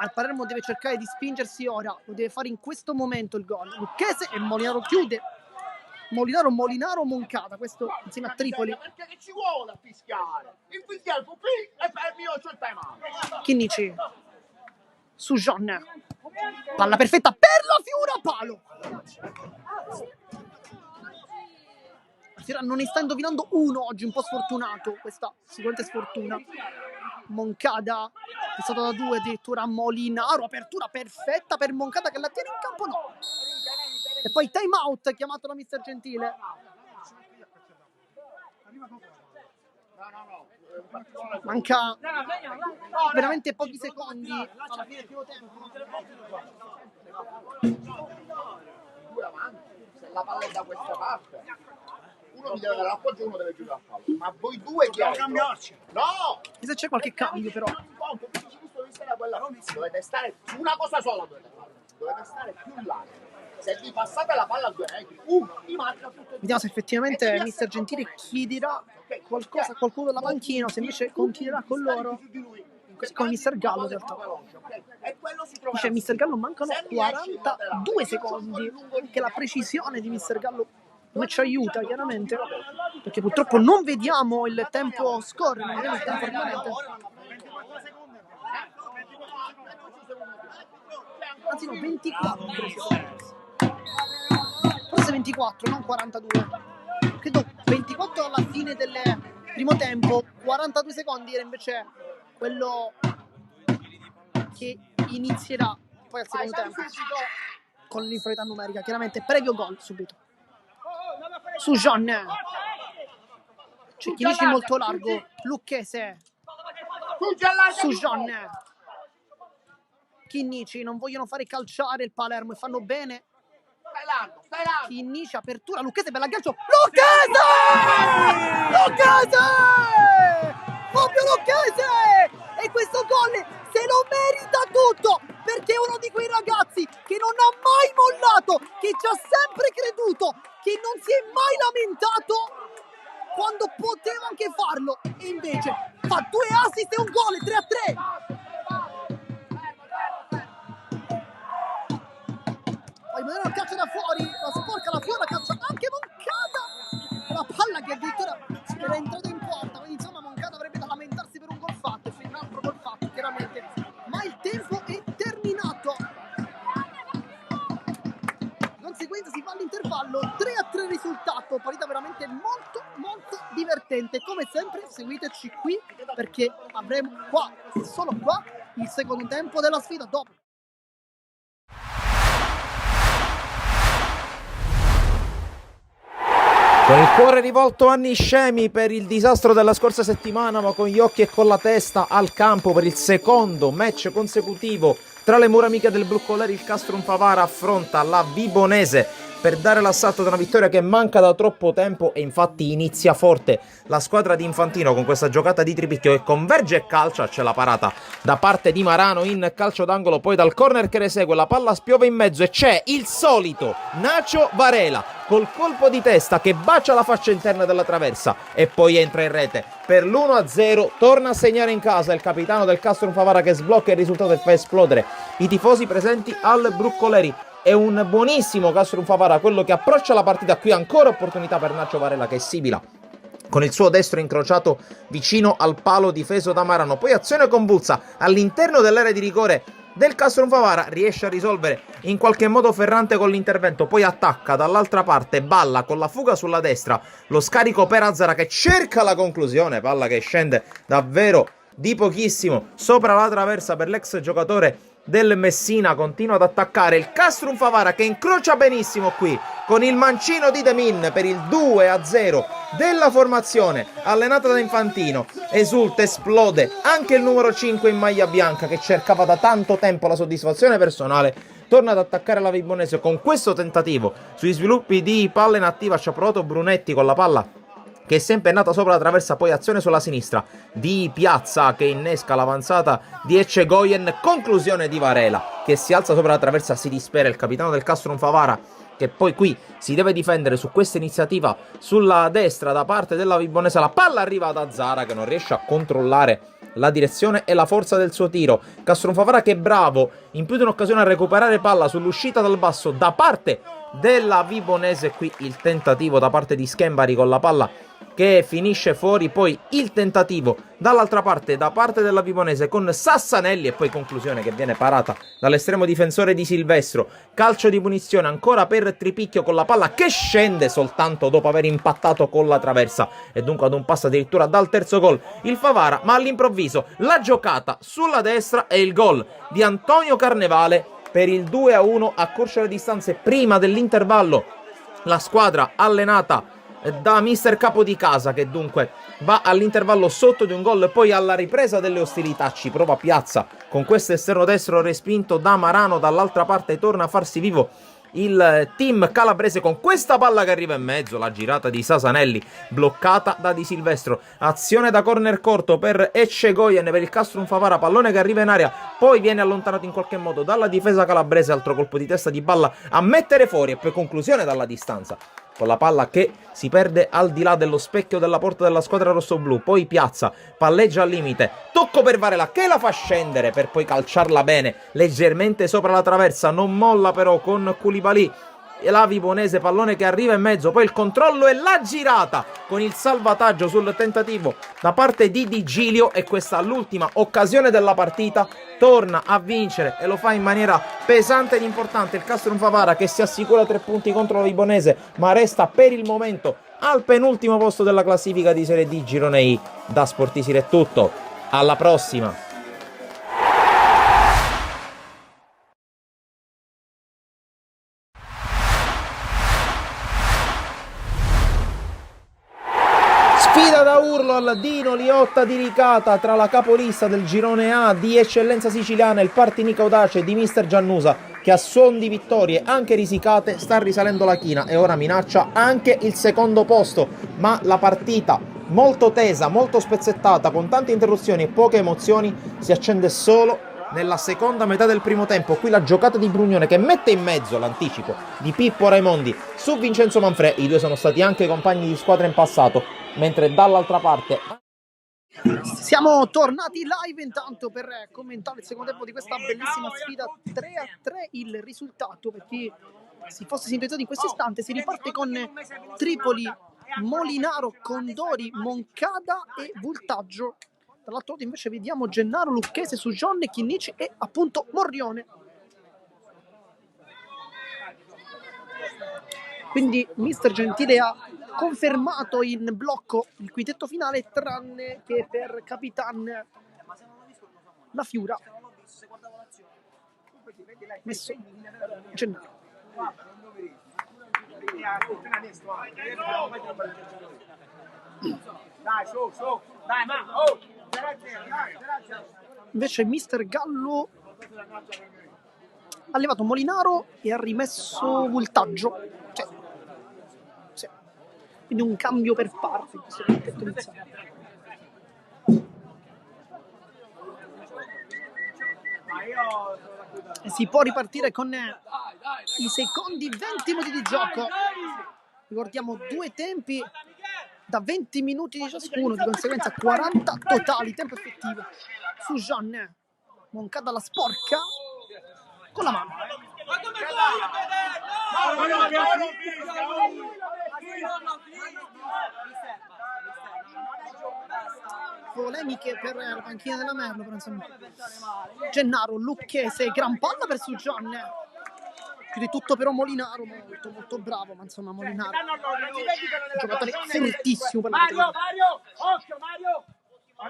[SPEAKER 1] Al Palermo deve cercare di spingersi ora, lo deve fare in questo momento il gol. Lucchese e Molinaro chiude. Molinaro, Moncada, questo insieme a Tripoli.
[SPEAKER 2] Perché che ci vuole a fischiare? Il fischiare fu qui e per il mio c'ho il time out.
[SPEAKER 1] Chinnici, Sujan, palla perfetta per La Fiura, palo. La Fiura non ne sta indovinando uno oggi, un po' sfortunato, questa sicuramente sfortuna. Moncada, è stato da 2 addirittura. Molinaro, apertura perfetta per Moncada che la tiene in campo, no. E poi time out chiamato da Mister Gentile. Manca veramente pochi secondi alla fine del primo tempo.
[SPEAKER 2] 2 avanti, se la palla è da questa parte, uno mi deve dare l'appoggio e uno deve chiudere a fallo. Ma voi due dietro? No!
[SPEAKER 1] E se c'è qualche cambio però.
[SPEAKER 2] Dovete stare una cosa sola, dovete stare più in là. Se vi passate la palla a 2 metri, uno vi marca tutto.
[SPEAKER 1] Vediamo se effettivamente Mister Gentile chiederà qualcosa a qualcuno della panchina o se invece continuerà con loro, così come Mister Gallo in realtà. Dice Mister Gallo mancano 42 secondi, che la precisione di Mister Gallo non ci aiuta chiaramente, perché purtroppo non vediamo il tempo scorrere, non vediamo il tempo rimanente. Anzi no, 24 secondi. Forse 24, non 42. Credo 24 alla fine del primo tempo, 42 secondi era invece quello che inizierà poi al secondo tempo con l'inferiorità numerica, chiaramente previo gol subito. Sujan, c'è Chinnici molto largo, Lucchese, Sujan, Chinnici, non vogliono fare calciare il Palermo e fanno bene.
[SPEAKER 2] Stai largo.
[SPEAKER 1] Chinnici, apertura, Lucchese per l'aggancio. Lucchese! Fabio Lucchese! questo gol se lo merita tutto, perché è uno di quei ragazzi che non ha mai mollato, che ci ha sempre creduto, che non si è mai lamentato quando poteva anche farlo, e invece fa 2 assist e un gol, 3-3. Poi Modena calcia da fuori, la sporca, la fuori, la calcia anche Moncada, la palla che addirittura era entrata in porta, quindi insomma Moncada avrebbe da lamentarsi per un gol fatto, cioè un altro gol fatto chiaramente, ma il tempo è terminato. Di conseguenza si fa all'intervallo, 3-3 risultato, partita veramente molto divertente. Come sempre seguiteci qui, perché avremo qua, solo qua, il secondo tempo della sfida dopo.
[SPEAKER 5] Con il cuore rivolto a Niscemi per il disastro della scorsa settimana, ma con gli occhi e con la testa al campo per il secondo match consecutivo tra le mura amiche del Blu Colleri, il Castrum Favara affronta la Vibonese per dare l'assalto ad una vittoria che manca da troppo tempo, e infatti inizia forte la squadra di Infantino con questa giocata di Tripicchio che converge e calcia. C'è la parata da parte di Marano in calcio d'angolo, poi dal corner che ne segue la palla spiove in mezzo e c'è il solito Nacho Varela col colpo di testa che bacia la faccia interna della traversa e poi entra in rete per l'1-0. Torna a segnare in casa il capitano del Castrum Favara, che sblocca il risultato e fa esplodere i tifosi presenti al Bruccoleri. È un buonissimo Castrum Favara quello che approccia la partita. Qui ancora opportunità per Nacho Varela che sibila con il suo destro incrociato vicino al palo difeso da Marano. Poi azione convulsa all'interno dell'area di rigore del Castrum Favara, riesce a risolvere in qualche modo Ferrante con l'intervento, poi attacca dall'altra parte Balla con la fuga sulla destra, lo scarico per Azzara che cerca la conclusione, palla che scende davvero di pochissimo sopra la traversa per l'ex giocatore del Messina. Continua ad attaccare il Castrum Favara che incrocia benissimo qui con il mancino di Demin per il 2-0 della formazione allenata da Infantino. Esulta, esplode anche il numero 5 in maglia bianca che cercava da tanto tempo la soddisfazione personale. Torna ad attaccare la Vibonese con questo tentativo sui sviluppi di palla inattiva. Ci ha provato Brunetti con la palla che è sempre nata sopra la traversa, poi azione sulla sinistra di Piazza che innesca l'avanzata di Eccegoyen, conclusione di Varela che si alza sopra la traversa, si dispera il capitano del Castrum Favara che poi qui si deve difendere su questa iniziativa sulla destra da parte della Vibonese. La palla arriva da Zara che non riesce a controllare la direzione e la forza del suo tiro. Castrum Favara che è bravo in più di un'occasione a recuperare palla sull'uscita dal basso da parte della Vibonese. Qui il tentativo da parte di Schembari con la palla che finisce fuori, poi il tentativo dall'altra parte da parte della Vibonese con Sassanelli e poi conclusione che viene parata dall'estremo difensore di Silvestro. Calcio di punizione ancora per Tripicchio con la palla che scende soltanto dopo aver impattato con la traversa e dunque ad un passo addirittura dal terzo gol il Favara, ma all'improvviso la giocata sulla destra e il gol di Antonio Carnevale per il 2-1 a corcere le distanze prima dell'intervallo. La squadra allenata da mister capo di casa che dunque va all'intervallo sotto di un gol, poi alla ripresa delle ostilità ci prova Piazza con questo esterno destro respinto da Marano. Dall'altra parte torna a farsi vivo il team calabrese con questa palla che arriva in mezzo, la girata di Sasanelli bloccata da Di Silvestro. Azione da corner corto per Eccegoyen per il Castrum Favara, pallone che arriva in area poi viene allontanato in qualche modo dalla difesa calabrese, altro colpo di testa di Balla a mettere fuori e poi conclusione dalla distanza con la palla che si perde al di là dello specchio della porta della squadra rossoblù. Poi Piazza palleggia al limite, tocco per Varela che la fa scendere per poi calciarla bene leggermente sopra la traversa, non molla però con Koulibaly e la Vibonese, pallone che arriva in mezzo, poi il controllo e la girata con il salvataggio sul tentativo da parte di Di Gilio e questa l'ultima occasione della partita. Torna a vincere e lo fa in maniera pesante ed importante il Castrum Favara che si assicura 3 punti contro la Vibonese ma resta per il momento al penultimo posto della classifica di Serie D Girone I. Da Sportisir è tutto, alla prossima. Sfida da urlo al Dino Liotta di Licata tra la capolista del girone A di eccellenza siciliana, il Partinica Audace di mister Giannusa, che a suon di vittorie anche risicate sta risalendo la china e ora minaccia anche il secondo posto, ma la partita molto tesa, molto spezzettata, con tante interruzioni e poche emozioni, si accende solo nella seconda metà del primo tempo. Qui la giocata di Brugnone che mette in mezzo l'anticipo di Pippo Raimondi su Vincenzo Manfrè. I due sono stati anche compagni di squadra in passato, mentre dall'altra parte...
[SPEAKER 1] Siamo tornati live intanto per commentare il secondo tempo di questa bellissima sfida. 3-3 il risultato, per chi si fosse sintonizzato in questo istante. Si riparte con Tripoli, Molinaro, Condori, Moncada e Voltaggio. Dall'altro lato invece vediamo Gennaro, Lucchese, Sujonne, Chinnici e appunto Morrione. Quindi mister Gentile ha confermato in blocco il quintetto finale, tranne che per Capitan La Fiura, messo Gennaro. Invece mister Gallo ha levato Molinaro e ha rimesso Voltaggio. Sì. Quindi un cambio per parti in questo quintetto iniziale. E si può ripartire con i secondi 20 minuti di gioco. Ricordiamo due tempi da 20 minuti di ciascuno, di conseguenza 40 totali, tempo effettivo. Sujonne, Moncada la sporca con la mano. Polemiche per la panchina della Merlo, però insomma. Gennaro, Lucchese, gran palla per Sujonne. Più di tutto però Molinaro, molto molto bravo, ma insomma Molinaro un giocatore fortissimo per la partita.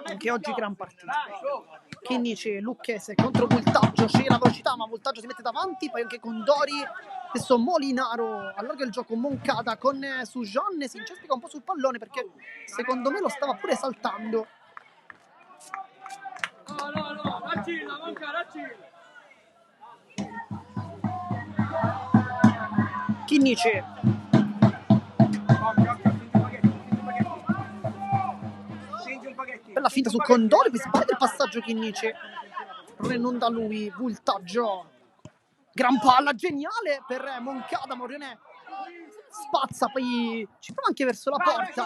[SPEAKER 1] Anche oggi gran partita. Chinnici, Lucchese contro Voltaggio, sceglie la velocità ma Voltaggio si mette davanti, poi anche Condori. Adesso Molinaro allarga il gioco, Moncada con Sujonne, si incespica un po' sul pallone perché secondo me lo stava pure saltando. Chinnici, bella finta su Condori, poi sbaglia il passaggio Chinnici, non da lui. Voltaggio, gran palla geniale per Moncada, Morrione spazza, poi ci prova anche verso la porta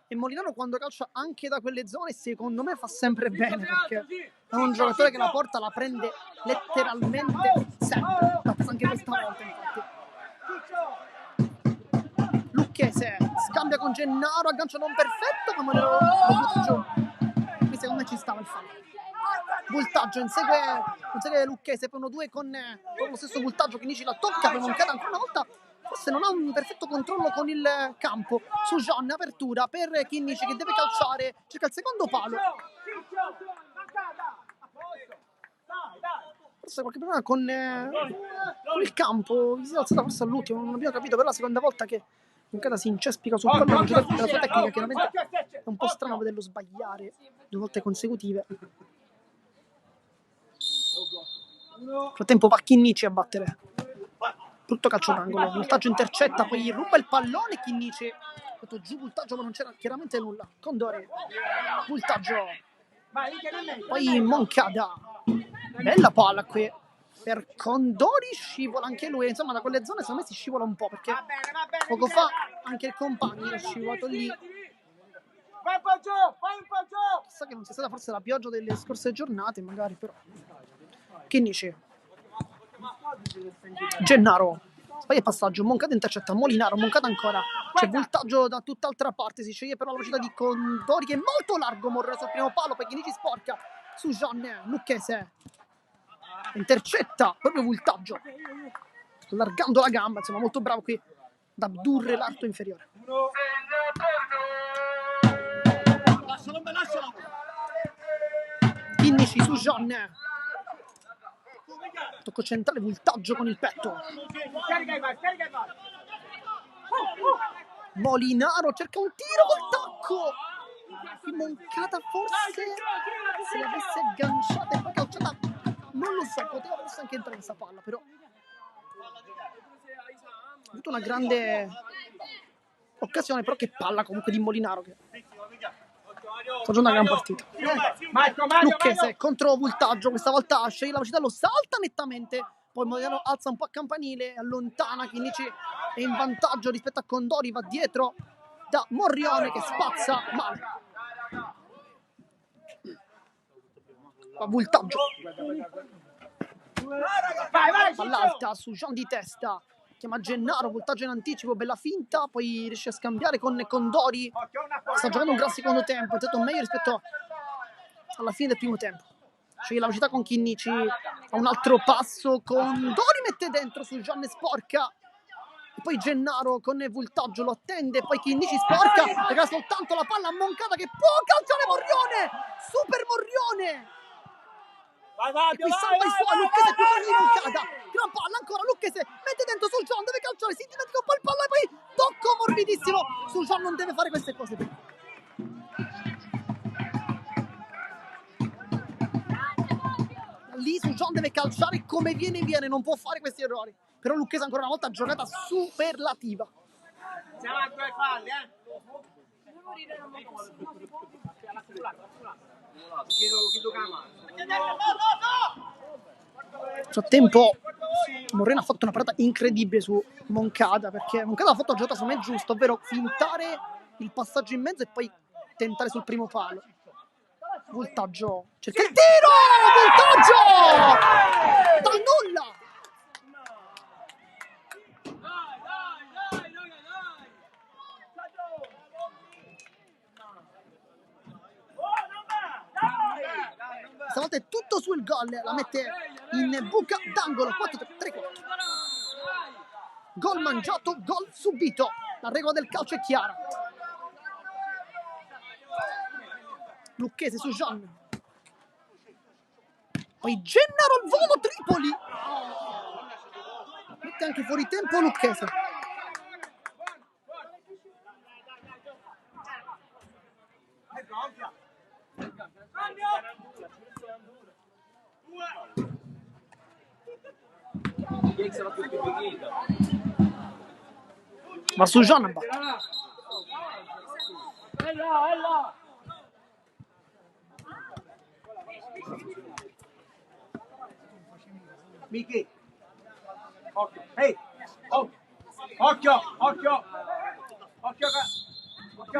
[SPEAKER 1] e Molinaro quando calcia anche da quelle zone secondo me fa sempre bene, perché è un giocatore che la porta la prende letteralmente sempre, l'ha presa anche questa volta infatti. Lucchese scambia con Gennaro, aggancio non perfetto ma Molinaro lo butta giù. Qui secondo me ci stava il fallo. Voltaggio insegue Lucchese, poi 1-2 con lo stesso Voltaggio che Nici la tocca, poi Moncada ancora una volta forse non ha un perfetto controllo con il campo. Sujonne, apertura per Chinnici che deve calciare, cerca il secondo palo. Forse qualche problema con il campo, si è alzata forse all'ultimo, non abbiamo capito, però la seconda volta che Moncada si incespica sul pallone, la sua tecnica chiaramente è un po' strano vederlo sbagliare 2 volte consecutive. Nel frattempo va Chinnici a battere. Brutto calcio d'angolo, Voltaggio intercetta, poi ruba il pallone Chinnici. Fatto giù Voltaggio ma non c'era chiaramente nulla. Condori, Voltaggio, poi Moncada. Bella palla qui per Condori, scivola anche lui. Insomma da quelle zone secondo me si scivola un po', perché poco fa anche il compagno è scivolato lì. Chissà che non sia stata forse la pioggia delle scorse giornate magari, però. Chinnici, Gennaro, poi il passaggio, Moncada intercetta, Molinaro, Moncada ancora, c'è Voltaggio da tutt'altra parte, si sceglie però la velocità di Condori che è molto largo, Morrone sul primo palo, poi Chinnici sporca, Sujonne, Lucchese intercetta proprio Voltaggio, allargando la gamba, insomma molto bravo qui ad addurre l'arto inferiore. Chinnici, Sujonne, tocco centrale, Voltaggio con il petto. Molinaro cerca un tiro col tacco. Qui Moncada forse se l'avesse agganciata e poi calciata, non lo so, poteva forse anche entrare in questa palla, però ha avuto una grande occasione, però che palla comunque di Molinaro che Sta giocando una gran partita. Lucchese contro Voltaggio, questa volta sceglie la velocità, lo salta nettamente, poi Molinaro alza un po' a campanile, allontana, Chinnici è in vantaggio rispetto a Condori, va dietro da Morrione che spazza male. Va Voltaggio. All'alta su Jean di testa, chiama Gennaro, Voltaggio in anticipo, bella finta, poi riesce a scambiare con Condori, sta giocando un gran secondo tempo, è stato meglio rispetto alla fine del primo tempo. Sceglie la velocità con Chinnici, a un altro passo, Condori mette dentro su Jean e sporca, e poi Gennaro con Voltaggio lo attende, poi Chinnici sporca, regala soltanto la palla a Moncada che può calciare Morrione, super Morrione! E qui salva i suoi, Lucchese più per Moncada, gran palla ancora, Lucchese mette dentro sul John, deve calciare, si dimentica un po' il palla e poi tocco morbidissimo, sul John non deve fare queste cose. Lì su John deve calciare come viene, non può fare questi errori, però Lucchese ancora una volta giocata superlativa.
[SPEAKER 3] Siamo a 2 falli,
[SPEAKER 1] Nel frattempo Moreno ha fatto una parata incredibile su Moncada, perché Moncada ha fatto la giocata secondo me giusta, ovvero fintare il passaggio in mezzo e poi tentare sul primo palo. Voltaggio cerca il tiro, Voltaggio dal nulla. Stavolta è tutto sul gol, la mette in buca d'angolo, 4-3-4. Gol mangiato, gol subito. La regola del calcio è chiara. Lucchese su Jean. Poi Gennaro al volo, Tripoli. Mette anche fuori tempo Lucchese. Ma su Jean
[SPEAKER 3] Michi, occhio, ehi, occhio,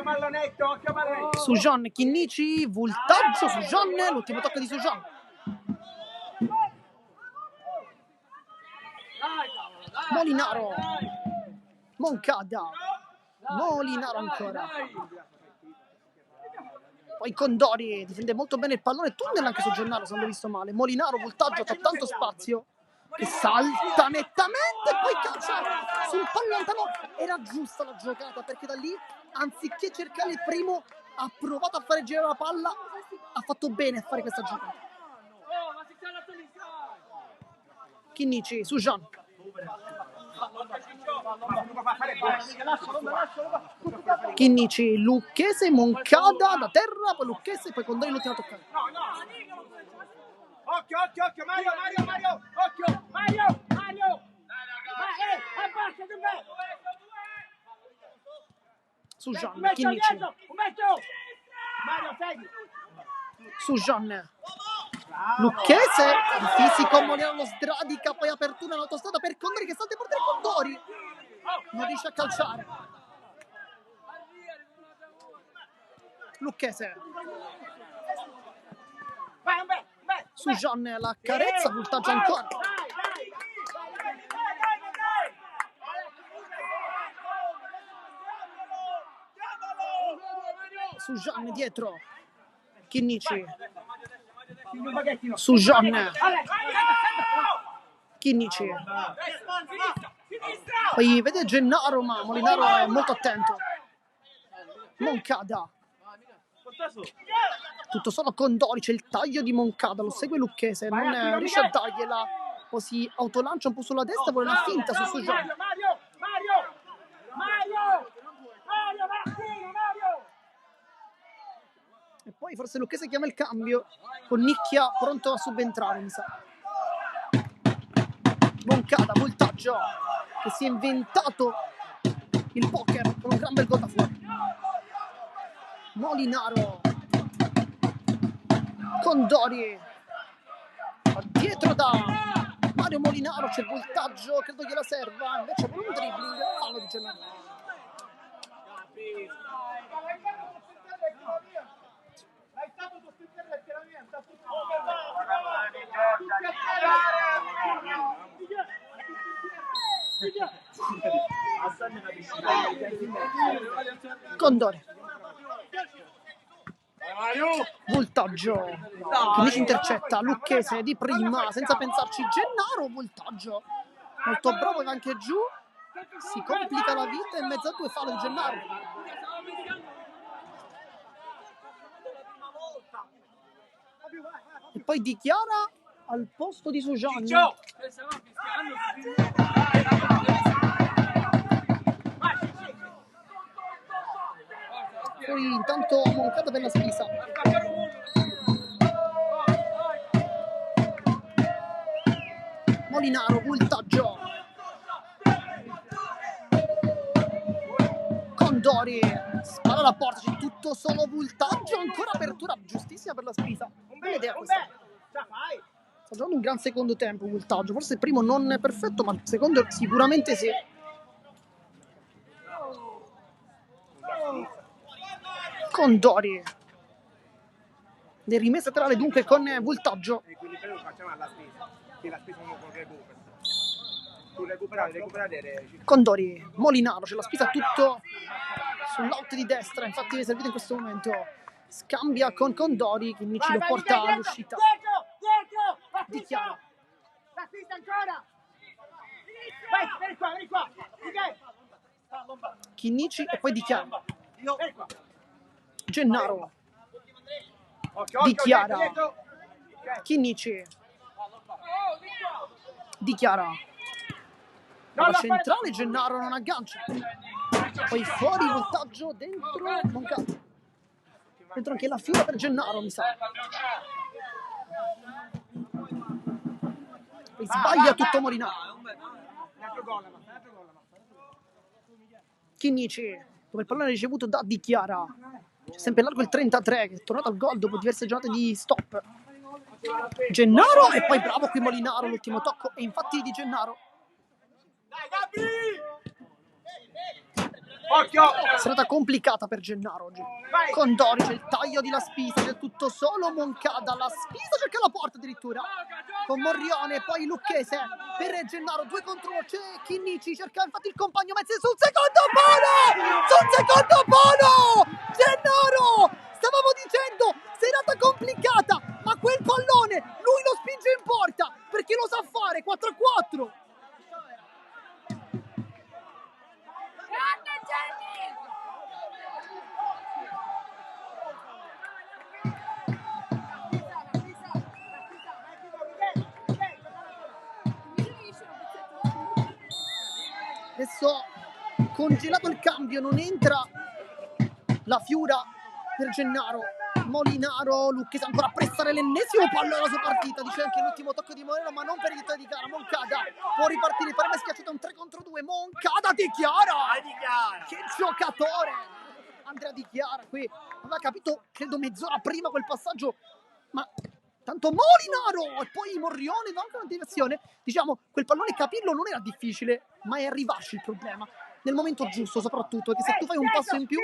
[SPEAKER 3] pallonetto,
[SPEAKER 1] su Jean, Chinnici, Voltaggio su Jean, l'ultimo tocco di Sujan. Molinaro, Moncada, Molinaro ancora. Poi Condori difende molto bene il pallone, tunnel anche su Gennaro se non l'ho visto male. Molinaro, Voltaggio, ha tanto spazio, che salta nettamente e poi calcia sul pallone lontano. Era giusta la giocata, perché da lì, anziché cercare il primo, ha provato a fare girare la palla, ha fatto bene a fare questa giocata. Chinnici su Jean. Chinnici, Lucchese, Moncada da terra, poi Lucchese, poi Condori l'ultima toccata.
[SPEAKER 3] Occhio, Mario, occhio, Mario! Abbassa,
[SPEAKER 1] su Jean, Chinnici.
[SPEAKER 3] Mario, segui!
[SPEAKER 1] Su Jean. Lucchese, il fisico, Molinaro lo sradica, poi apertura in autostrada per Condori che salta e porta Condori. Non riesce a calciare. Lucchese. Su Jean la carezza, Voltaggio ancora. Su Jean dietro. Chinnici. Su Jean. Chinnici. Poi vede Gennaro, ma Molinaro è molto attento. Moncada. Tutto solo Condori, c'è il taglio di Moncada, lo segue Lucchese, non riesce a dargliela, poi si autolancia un po' sulla destra, vuole una finta su Sujan. E poi forse Lucchese chiama il cambio, con Nicchia pronto a subentrare, mi sa. Moncada, Voltaggio, che si è inventato il poker con un gran bel gol da fuori. Molinaro, Condori dietro da Mario Molinaro, c'è il voltaggio, credo gliela serva, invece con un dribbling, fallo di Gennaro. Condori, voltaggio, Chinnici intercetta, Lucchese di prima, senza pensarci, Gennaro, voltaggio, molto bravo, va anche giù, si complica la vita in mezzo a due, fallo di Gennaro. E poi dichiara al posto di Sujan. Poi intanto Moncada per la Spisa. Molinaro, voltaggio. Condori, spara alla porta, c'è tutto solo voltaggio, ancora apertura giustissima per la Spisa. Bella idea questa. Sta giocando un gran secondo tempo voltaggio, forse il primo non è perfetto, ma il secondo sicuramente sì. Condori, le rimesse laterali dunque con voltaggio.
[SPEAKER 3] E quindi però lo facciamo alla Spesa, che la Spesa non può recuperare. Tu recuperare.
[SPEAKER 1] Condori, Molinaro, c'è la Spisa tutto sull'out di destra, infatti è servito in questo momento. Scambia con Condori, Chinnici lo porta all'uscita. Dichiara.
[SPEAKER 3] La Spesa ancora! Vai, vieni qua!
[SPEAKER 1] Chinnici e poi dichiara. Gennaro. Dichiara. Chinnici. Dichiara. La centrale, Gennaro non aggancia. Poi fuori, voltaggio, dentro Moncada. Dentro anche la fila per Gennaro, mi sa. Poi sbaglia tutto Molinaro. Chinnici, dove il pallone è ricevuto da Dichiara. C'è sempre largo il 33 che è tornato al gol dopo diverse giornate di stop. Gennaro e poi bravo qui Molinaro, l'ultimo tocco e infatti di Gennaro. Serata complicata per Gennaro oggi. Condori, c'è il taglio di la Spisa, c'è tutto solo Moncada, la Spisa cerca la porta addirittura con Morrione, poi Lucchese per Gennaro, 2 contro 1, c'è Chinnici, cerca infatti il compagno Mezzi sul secondo palo! Gennaro! Stavamo dicendo, serata complicata, ma quel pallone lui lo spinge in porta perché lo sa fare, 4-4. Adesso congelato il cambio, non entra la Fiura per Gennaro. Molinaro, Lucchese ancora a pressare l'ennesimo pallone alla sua partita, dice anche l'ultimo tocco di Molinaro, ma non per il di gara. Moncada può ripartire, per me schiacciato un 3 contro 2. Moncada Dichiara! Che giocatore! Andrea Dichiara qui aveva capito, credo mezz'ora prima quel passaggio, ma tanto Molinaro e poi Morrione, anche una direzione. Diciamo, quel pallone capirlo non era difficile, ma è arrivarci il problema. Nel momento giusto soprattutto, perché se tu fai un passo in più,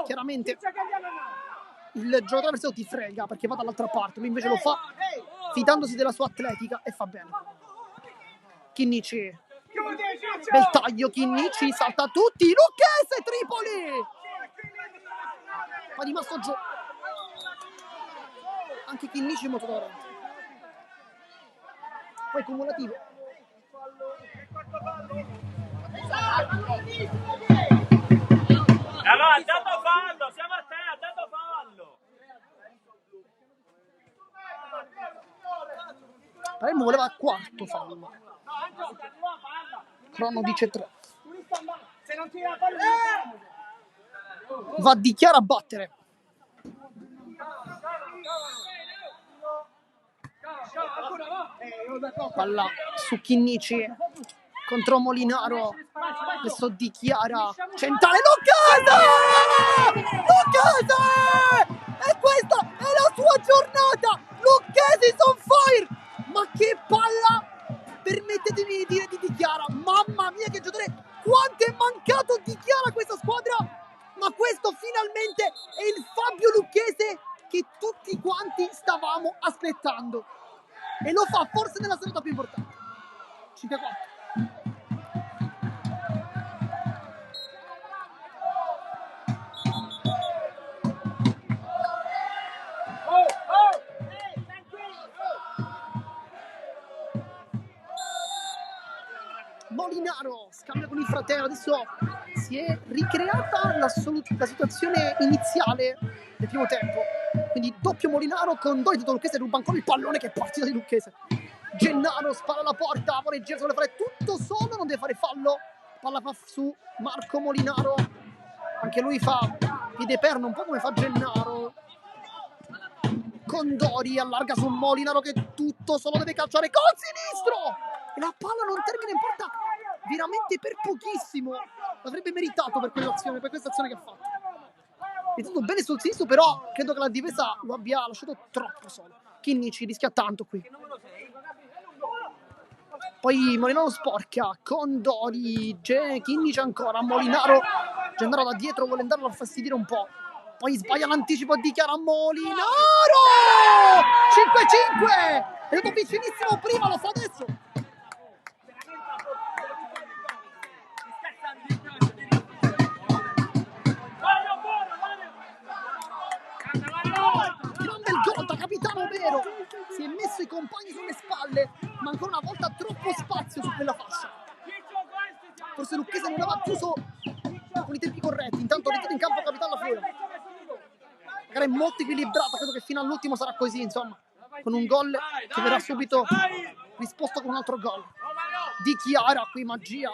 [SPEAKER 1] chiaramente il giocatore avversario ti frega perché va dall'altra parte, lui invece lo fa fidandosi della sua atletica e fa bene. Chinnici, bel taglio, Chinnici salta tutti, Lucchese, Tripoli, ma è rimasto giù anche Chinnici molto dolente. Poi cumulativo.
[SPEAKER 3] Allora, ha dato fallo, siamo a te, ha dato fallo.
[SPEAKER 1] Palermo voleva quarto fallo. Crono dice 3. Va Dichiara a battere. Palla su Chinnici contro Molinaro. Adesso Dichiara centrale. Lucchese! E questa è la tua giornata. Lucchesi on fire. Ma che palla, permettetemi di dire, di Di Chiara. Mamma mia che giocatore, quanto è mancato Di Chiara a questa squadra. Ma questo finalmente è il Fabio Lucchese che tutti quanti stavamo aspettando. E lo fa forse nella serata più importante. 5-4. Molinaro scambia con il fratello, adesso si è ricreata la situazione iniziale del primo tempo, quindi doppio Molinaro con Dori tutto Lucchese, ruba ancora il pallone, che partita di Lucchese. Gennaro spara alla porta, vuole girare, vuole fare tutto solo, non deve fare fallo, palla fa su Marco Molinaro, anche lui fa piede perno un po' come fa Gennaro. Condori allarga su Molinaro che tutto solo deve calciare col sinistro e la palla non termina in porta veramente per pochissimo. L'avrebbe meritato per quell'azione, per questa azione che ha fatto. È stato bene sul sinistro, però credo che la difesa lo abbia lasciato troppo solo. Chinnici rischia tanto qui. Poi Molinaro sporca, Condori, Chinnici ancora, Molinaro, Gennaro da dietro vuole andarlo a fastidire un po'. Poi sbaglia l'anticipo di Chiara, Molinaro! 5-5! È stato vicinissimo prima, lo fa adesso. Gran bel gol da capitano vero. Si è messo i compagni sulle spalle, ma ancora una volta troppo spazio su quella fascia. Forse Lucchese non aveva chiuso con i tempi corretti. Intanto rientrato in campo capitano la Fiora. La gara è molto equilibrata, credo che fino all'ultimo sarà così, insomma, con un gol che verrà subito risposto con un altro gol. Di Chiara, qui magia,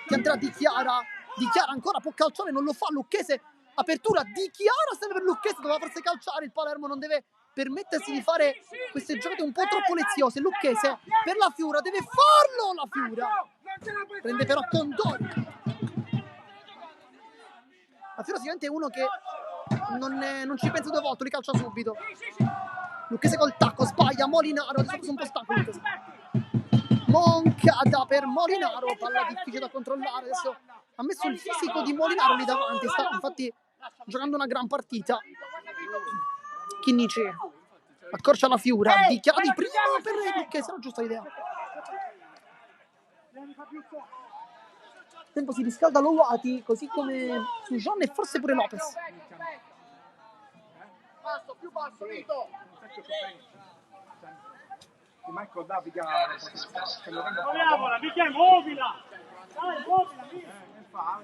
[SPEAKER 1] che andrà Di Chiara ancora può calciare, non lo fa Lucchese, apertura Di Chiara, sempre per Lucchese, doveva farsi calciare, il Palermo non deve permettersi di fare queste giocate un po' troppo leziose. Lucchese per la Fiora, deve farlo la Fiora, prende però Condori. La Fiora sicuramente è uno che non ci pensa due volte, li calcia subito. Lucchese col tacco, sbaglia, Molinaro, adesso è un po' stanco Lucchese. Moncada per Molinaro, palla difficile da controllare, adesso ha messo il fisico di Molinaro lì davanti, sta infatti giocando una gran partita. Chinnici accorcia la Fiora, Di Chiara di prima per Lucchese, la giusta idea. Il tempo si riscalda Louati, così come su John e forse pure Lopez.
[SPEAKER 2] Basso, più basso, Vito!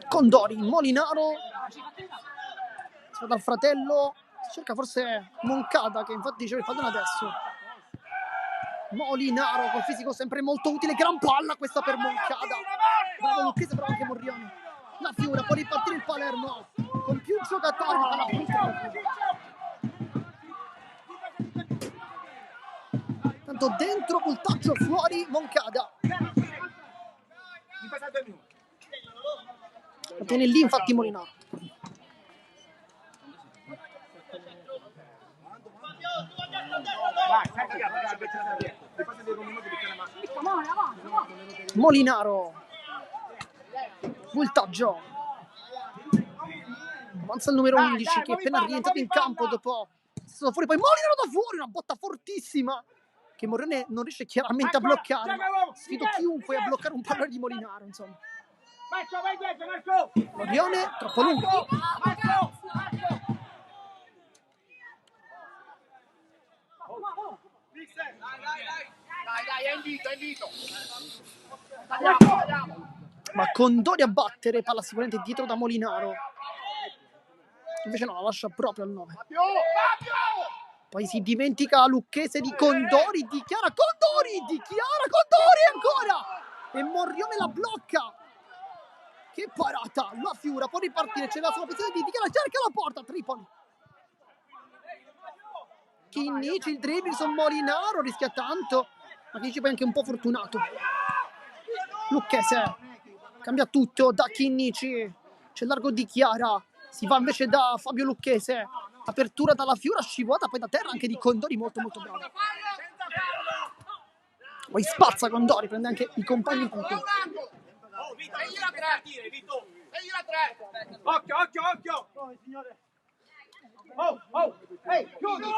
[SPEAKER 1] Condori, Molinaro, si va dal fratello, cerca forse Moncada che infatti diceva il pallone adesso. Molinaro col fisico sempre molto utile, gran palla questa per Moncada. Bravo Lucchese, però anche Morrioni. La Fiora può ripartire il Palermo con più giocatori, ma la brutta. Tanto dentro, voltaggio fuori, Moncada. La tiene lì infatti Molinaro. Molinaro, voltaggio, avanza il numero 11 che è appena rientrato in campo dopo stato fuori, poi Molinaro da fuori, una botta fortissima che Morrione non riesce chiaramente a bloccare, ma sfido chiunque a bloccare un pallone di Molinaro, insomma. Morrione troppo lungo.
[SPEAKER 2] Dai, è invito.
[SPEAKER 1] Ma Condori a battere, palla sicuramente dietro da Molinaro. Invece no, la lascia proprio al 9. Poi si dimentica Lucchese di Condori, Di Chiara, Condori ancora! E Morrione la blocca. Che parata, la Fiora può ripartire, c'è la sola posizione di Chiara, cerca la porta, Tripoli. Chinnici, il dribbling su Molinaro, rischia tanto, ma Chinnici poi è anche un po' fortunato. Lucchese cambia tutto da Chinnici, c'è largo Di Chiara, si va invece da Fabio Lucchese, Apertura dalla Fiora, scivolata poi da terra anche di Condori, molto molto bravo. Poi spazza Condori, prende anche i compagni in punto.
[SPEAKER 3] Oh, Vito, egli la partire, Vito. Egli la 3. Occhio, occhio, occhio. Oh, signore. Oh, oh. Ehi, chiudi,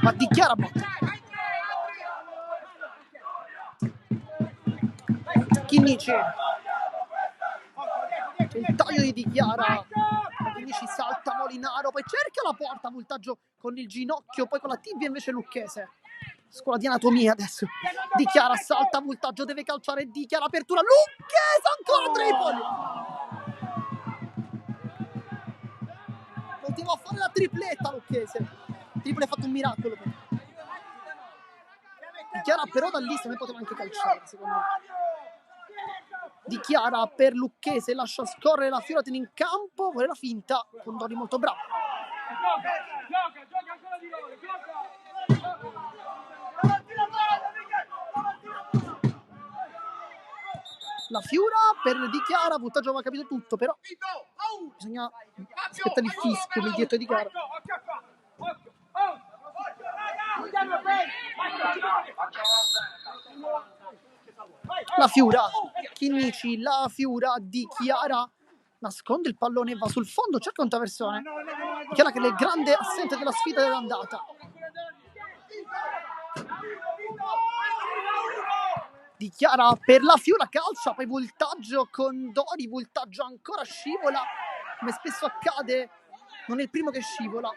[SPEAKER 1] Ma dichiara botta. Chinnici. Il taglio di dichiara. Chinnici salta Molinaro, poi cerca la porta, voltaggio con il ginocchio, poi con la tibia invece Lucchese. Scuola di anatomia adesso. Dichiara, salta, voltaggio, deve calciare, dichiara, apertura, Lucchese, ancora Tripoli! Continua a fare la tripletta Lucchese. Tripoli ha fatto un miracolo. Dichiara però da lì se ne poteva anche calciare, secondo me. Dichiara per Lucchese, lascia scorrere la Fiora, tiene in campo, vuole la finta, Condori molto bravo.
[SPEAKER 3] Gioca ancora di loro,
[SPEAKER 1] La Fiora per dichiara, Voltaggio aveva capito tutto, però bisogna aspettare il fischio, il dietro di gara. La Fiora, Chinnici, la Fiora dichiara, nasconde il pallone, va sul fondo, cerca un traversone. Dichiara che è il grande assente della sfida dell'andata. Dichiara per la Fiora, calcia, poi voltaggio con Dori, voltaggio ancora, scivola, come spesso accade, non è il primo che scivola.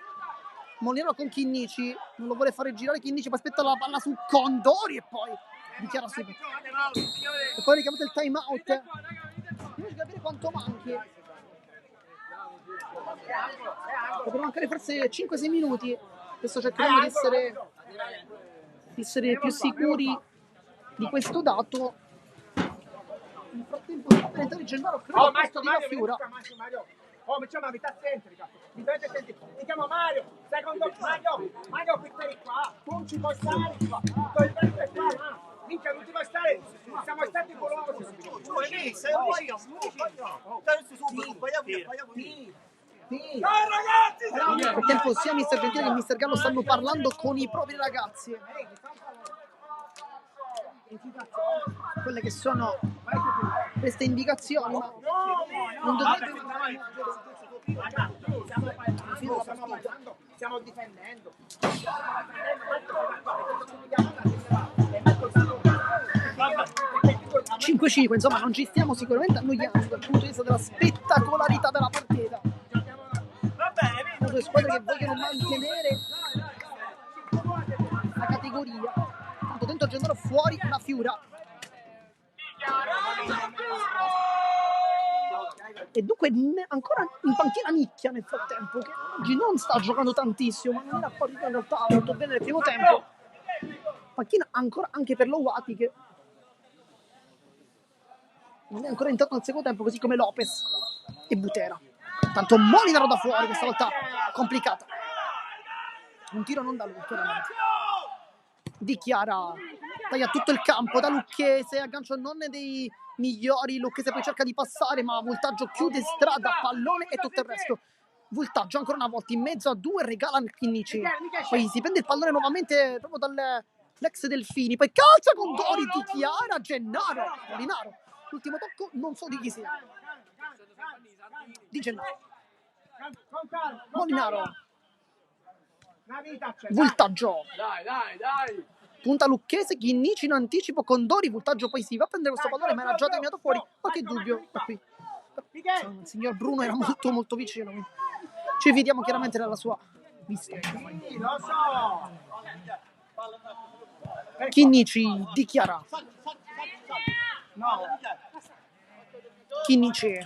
[SPEAKER 1] Molinaro con Chinnici, non lo vuole fare girare Chinnici, poi aspetta la palla su Condori e poi dichiara subito. E poi richiamato il time out. Devo capire quanto manchi. Potrebbero mancare forse 5-6 minuti. Adesso cercheremo di essere più sicuri di questo dato. Nel frattempo sta diventando Gennaro, credo questo di la Fiora.
[SPEAKER 3] Oh, facciamo la metà centrica. Ti chiamo Mario. Secondo Mario, qui qua. Tu non ci puoi stare qua. Minchia, non ti puoi stare. Siamo stati golosi.
[SPEAKER 1] Nel tempo sia Mister Gentile che Mister Gallo stanno parlando con i propri ragazzi. Quelle che sono queste indicazioni, ma non dovrebbe.
[SPEAKER 3] Stiamo difendendo.
[SPEAKER 1] 5-5, insomma, non ci stiamo sicuramente annoiando dal punto di vista della spettacolarità della partita. Sono due squadre che vogliono mantenere la categoria. Tanto dentro Gennaro, fuori la Fiora. E dunque ancora in panchina Nicchia nel frattempo, che oggi non sta giocando tantissimo, ma non era partita in realtà molto bene nel primo tempo. Panchina ancora anche per Lowati, che non è ancora entrato nel secondo tempo, così come Lopez e Butera. Tanto Molinaro da fuori, questa volta complicata. Un tiro non da lui, chiaramente. Dichiara, taglia tutto il campo da Lucchese, aggancio non dei migliori, Lucchese poi cerca di passare, ma Voltaggio chiude strada, pallone e tutto il resto. Voltaggio ancora una volta in mezzo a due, regala Chinnici, poi si prende il pallone nuovamente proprio dall'ex Delfini, poi calcia con Dori, dichiara Gennaro, Molinaro. L'ultimo tocco non so di chi sia, di Gennaro. Molinaro, Voltaggio,
[SPEAKER 4] Dai.
[SPEAKER 1] punta Lucchese, Chinnici in anticipo con Dori, Voltaggio poi si va a prendere questo pallone, ma era già terminato fuori. Qualche dubbio da qui. Il signor Bruno era molto molto vicino, quindi ci fidiamo chiaramente della sua vista. Chinnici dichiara. Chinnici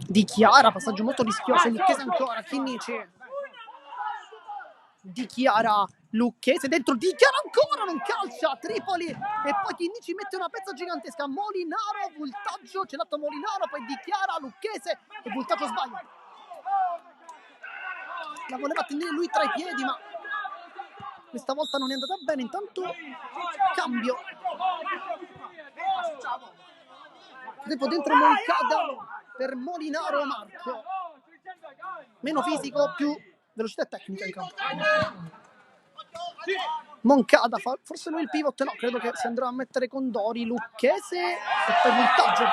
[SPEAKER 1] dichiara, passaggio molto rischioso, Lucchese ancora, Chinnici dichiara, Lucchese dentro, dichiara ancora, non calcia, Tripoli, e poi Chinnici mette una pezza gigantesca, Molinaro, Voltaggio, c'è l'atto Molinaro, poi dichiara Lucchese e Voltaggio sbaglia. La voleva tenere lui tra i piedi, ma questa volta non è andata bene. Intanto cambio. Tempo dentro Moncada per Molinaro Marco. meno fisico, più velocità e tecnica in campo. Moncada fa forse lui il pivot, no, credo che si andrà a mettere con Dori, Lucchese e poi Voltaggio.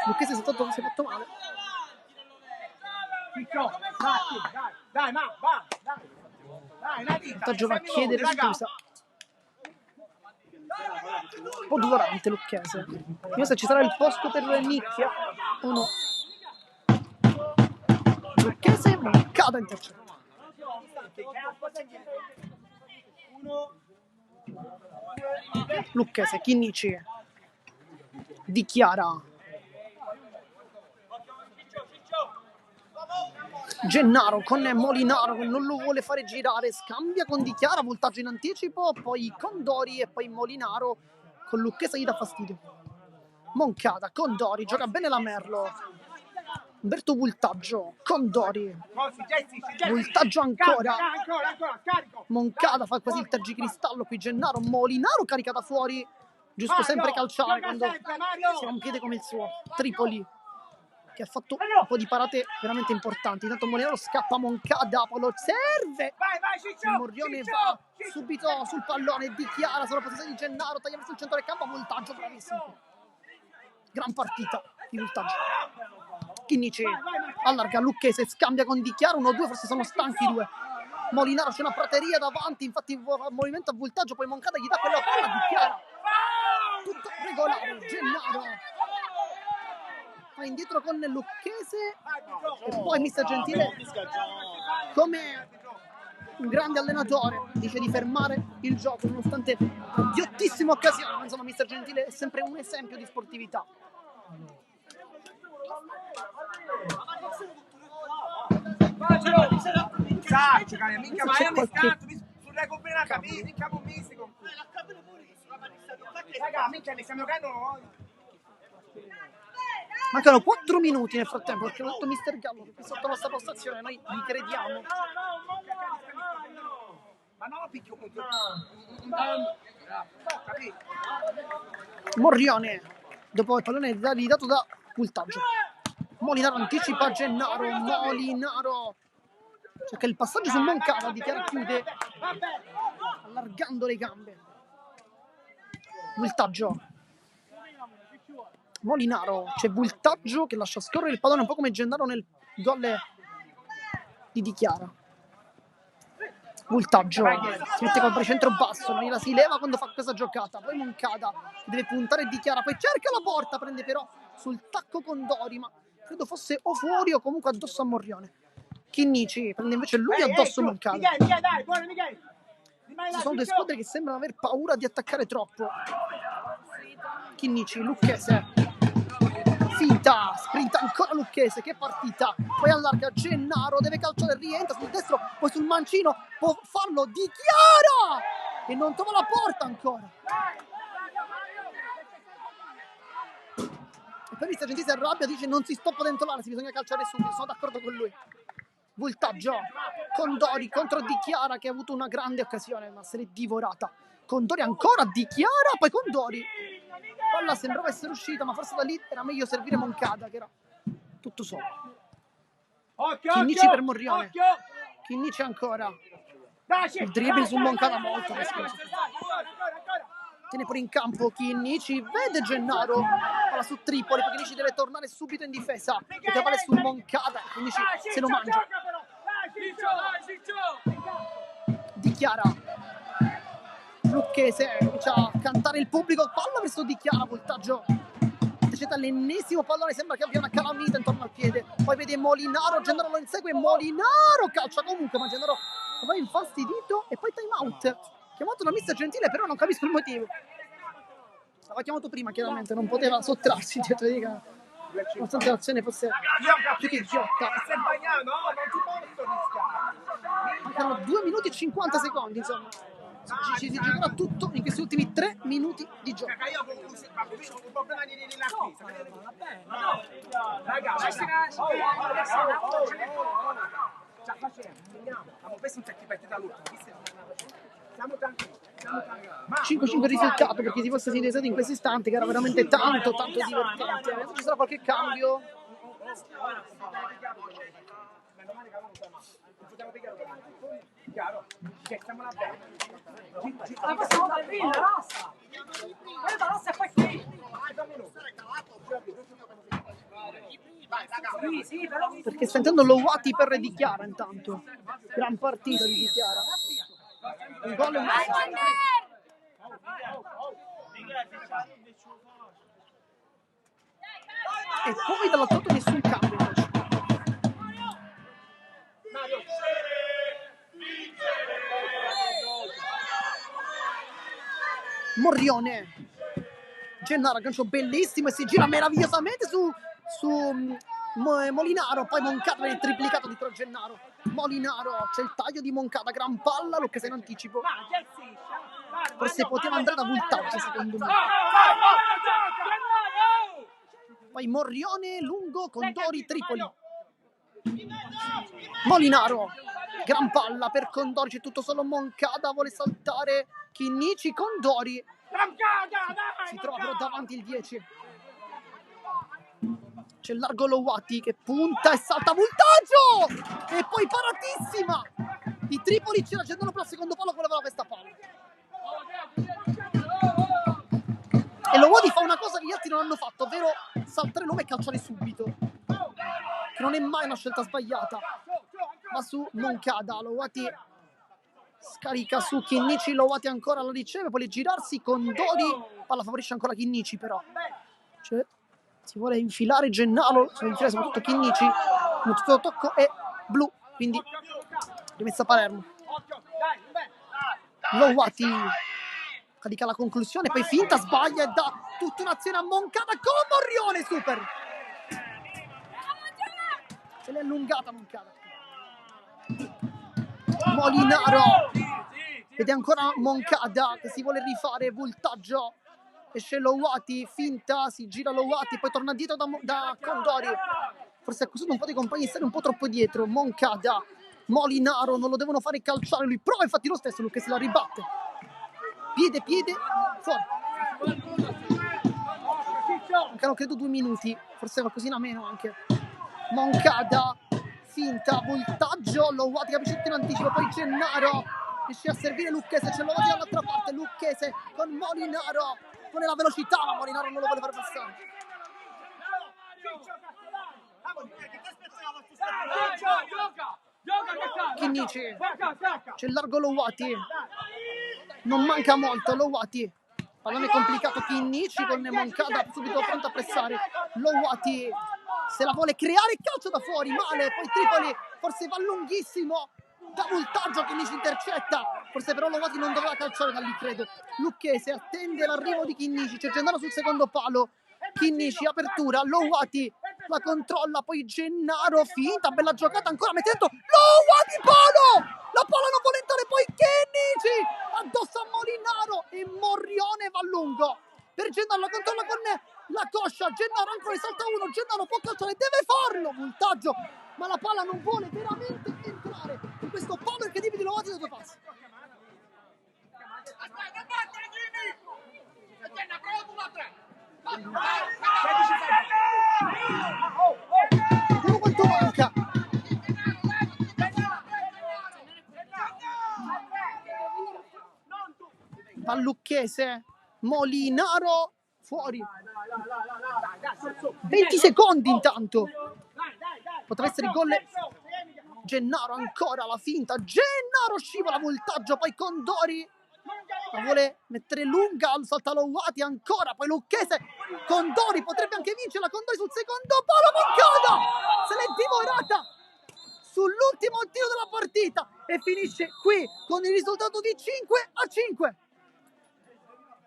[SPEAKER 1] Lucchese si è fatto male.
[SPEAKER 3] Dai, ma va, dai,
[SPEAKER 1] Voltaggio va a chiedere scusa. Un po' durante Lucchese. Vediamo se ci sarà il posto per Nicchia o no. Lucchese, Moncada intercetta. Lucchese, Chinnici dichiara. Gennaro con Molinaro che non lo vuole fare girare, scambia con Dichiara, voltaggio in anticipo, poi con Dori e poi Molinaro con Lucchese gli dà fastidio. Moncada con Dori, gioca bene la Merlo. Umberto Voltaggio con Dori. Voltaggio ancora. Moncada fa quasi il tergicristallo qui. Gennaro, Molinaro carica da fuori. Giusto sempre calciare quando si ha un piede come il suo. Tripoli che ha fatto un po' di parate veramente importanti. Intanto Molinaro scappa, Moncada, poi lo serve. Il Morrione va subito sul pallone, dichiara sulla posizione di Gennaro, taglia verso il centro del campo, Voltaggio bravissimo. Gran partita di Voltaggio. Chinnici allarga, Lucchese scambia con Dichiara, 1-2, forse sono stanchi i due. Molinaro c'è una prateria davanti, infatti movimento a Voltaggio, poi Moncada gli dà quella palla, Dichiara. Tutto regolare, Gennaro. Va indietro con Lucchese e poi mister Gentile, come un grande allenatore, dice di fermare il gioco nonostante ghiottissime occasioni. Insomma, mister Gentile è sempre un esempio di sportività. Mancano 4 minuti nel frattempo, perché ha detto mister Gallo che qui sotto la nostra postazione noi gli crediamo. Morrione, dopo il pallone ridato da Voltaggio. Molinaro anticipa Gennaro, Molinaro cerca il passaggio su Moncada, Dichiara chiude allargando le gambe. Voltaggio, Molinaro, c'è Voltaggio che lascia scorrere il pallone un po' come Gennaro nel gol di Dichiara. Voltaggio si mette col baricentro basso, Manila si leva quando fa questa giocata, poi Moncada deve puntare Dichiara, poi cerca la porta, prende però sul tacco con Dori, ma credo fosse o fuori o comunque addosso a Morrione. Chinnici prende invece lui addosso Moncada. Ci sono due squadre che sembrano aver paura di attaccare troppo. Chinnici, Lucchese, finta, sprinta ancora Lucchese, che partita, poi allarga Gennaro, deve calciare, rientra sul destro, poi sul mancino, può farlo, Dichiara e non trova la porta ancora. E poi mister Gentile si arrabbia, dice non si stoppa dentro l'area, si bisogna calciare subito, sono d'accordo con lui. Voltaggio con Dori contro Dichiara che ha avuto una grande occasione ma se l'è divorata. Con Dori ancora, Dichiara, poi con Dori. Palla sembrava essere uscita, ma forse da lì era meglio servire Moncada che era tutto solo. Chinnici per Morrione. Chinnici ancora. Il dribbling su Moncada molto rischioso. Tiene pure in campo Chinnici, vede Gennaro, palla su Tripoli, perché Chinnici deve tornare subito in difesa, perché la palla è su Moncada, Chinnici se lo mangia. Dichiara, Lucchese comincia a cantare il pubblico, palla verso Dichiara, Voltaggio intercetta l'ennesimo pallone, sembra che abbia una calamita intorno al piede, poi vede Molinaro, Gennaro lo insegue, Molinaro calcia comunque, ma Gennaro va infastidito e poi time out. Chiamato da mister Gentile, però non capisco il motivo. L'aveva chiamato prima, chiaramente, non poteva sottrarsi dietro di gara. Nonostante l'azione fosse più che ghiotta. Mancano 2 minuti e 50 secondi, insomma. Ci si giocherà tutto in questi ultimi 3 minuti di gioco. 5-5 il risultato per chi si fosse interessato in questo istante, che era veramente tanto divertente. Adesso ci sarà qualche cambio. Perché sta entrando Lowati per Di Chiara intanto. Gran partita di Di Chiara. Il gol è e poi dall'altro lato nessun cambio invece. Morrione, Gennaro, aggancio bellissimo e si gira meravigliosamente su Molinaro, poi Moncada viene triplicato dietro a Gennaro. Molinaro, c'è il taglio di Moncada, gran palla, l'occasione in anticipo. Forse poteva andare da Voltaggio secondo me. Poi Morrione, lungo, Condori, Tripoli. Molinaro, gran palla per Condori, c'è tutto solo Moncada, vuole saltare Chinnici, Condori si trova però davanti il 10. C'è largo Lowati che punta e salta Voltaggio e poi paratissima di Tripoli, c'era Gennaro per il secondo palo, voleva questa palla e Lowati fa una cosa che gli altri non hanno fatto, ovvero saltare l'uomo e calciare subito, che non è mai una scelta sbagliata. Va su Moncada, Lowati scarica su Chinnici, Lowati ancora la riceve, vuole girarsi, Condori, palla favorisce ancora Chinnici però, cioè si vuole infilare Gennaro, si vuole infilare soprattutto Chinnici, un tutto tocco e blu, quindi rimessa Palermo. Lowati carica la conclusione, poi finta, sbaglia e dà tutta un'azione a Moncada con Morrione, super! Se l'è allungata Moncada. Molinaro ed è ancora Moncada che si vuole rifare, Voltaggio, esce Lowati, finta, si gira Lowati, poi torna dietro da Condori, forse ha accusato un po' di compagni di stare un po' troppo dietro. Moncada, Molinaro non lo devono fare calciare, lui prova infatti lo stesso, Luque se la ribatte, piede, fuori. Mancano credo 2 minuti, forse qualcosina meno anche. Moncada, finta, Voltaggio, Lowati capisce tutto in anticipo, poi Gennaro riesce a servire Lucchese, c'è Lowati dall'altra parte, Lucchese con Molinaro, pone la velocità, ma Molinaro non lo vuole fare passare. Chinnici, c'è il largo Lowati, non manca molto Lowati, pallone complicato, Chinnici con Moncada subito pronto a pressare. Lowati se la vuole creare, calcio da fuori, male, poi Tripoli forse va lunghissimo da Voltaggio, Chinnici intercetta, forse però Lowati non doveva calciare da lì credo. Lucchese attende l'arrivo di Chinnici, c'è Gennaro sul secondo palo, Chinnici apertura, Lowati la controlla, poi Gennaro, finta, bella giocata ancora, mette dentro Lowati, palo, la palla non vuole entrare, poi Chinnici addosso a Molinaro e Morrione va lungo per Gennaro, la controlla con la coscia, Gennaro ancora salta uno, Gennaro può calciare, deve farlo Voltaggio, ma la palla non vuole veramente entrare in questo palo incredibile di Lowati da 2 passi. Vediamo quanto manca. Va Lucchese, Molinaro fuori. 20 secondi intanto. Potrebbe essere il gol. Gennaro ancora la finta, Gennaro scivola, Voltaggio, poi Condori la vuole mettere lunga, salta Lowati ancora, poi Lucchese, Condori potrebbe anche vincerla, Condori sul secondo palo, Moncada se l'è divorata sull'ultimo tiro della partita e finisce qui con il risultato di 5-5.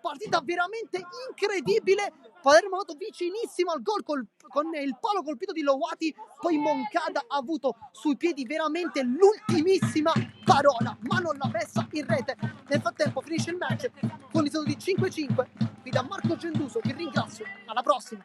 [SPEAKER 1] Partita veramente incredibile, Palermo è andato vicinissimo al gol con il palo colpito di Lowati, poi Moncada ha avuto sui piedi veramente l'ultimissima parola, ma non l'ha messa in rete. Nel frattempo finisce il match con il risultato di 5-5. Qui da Marco Genduso, che ringrazio, alla prossima.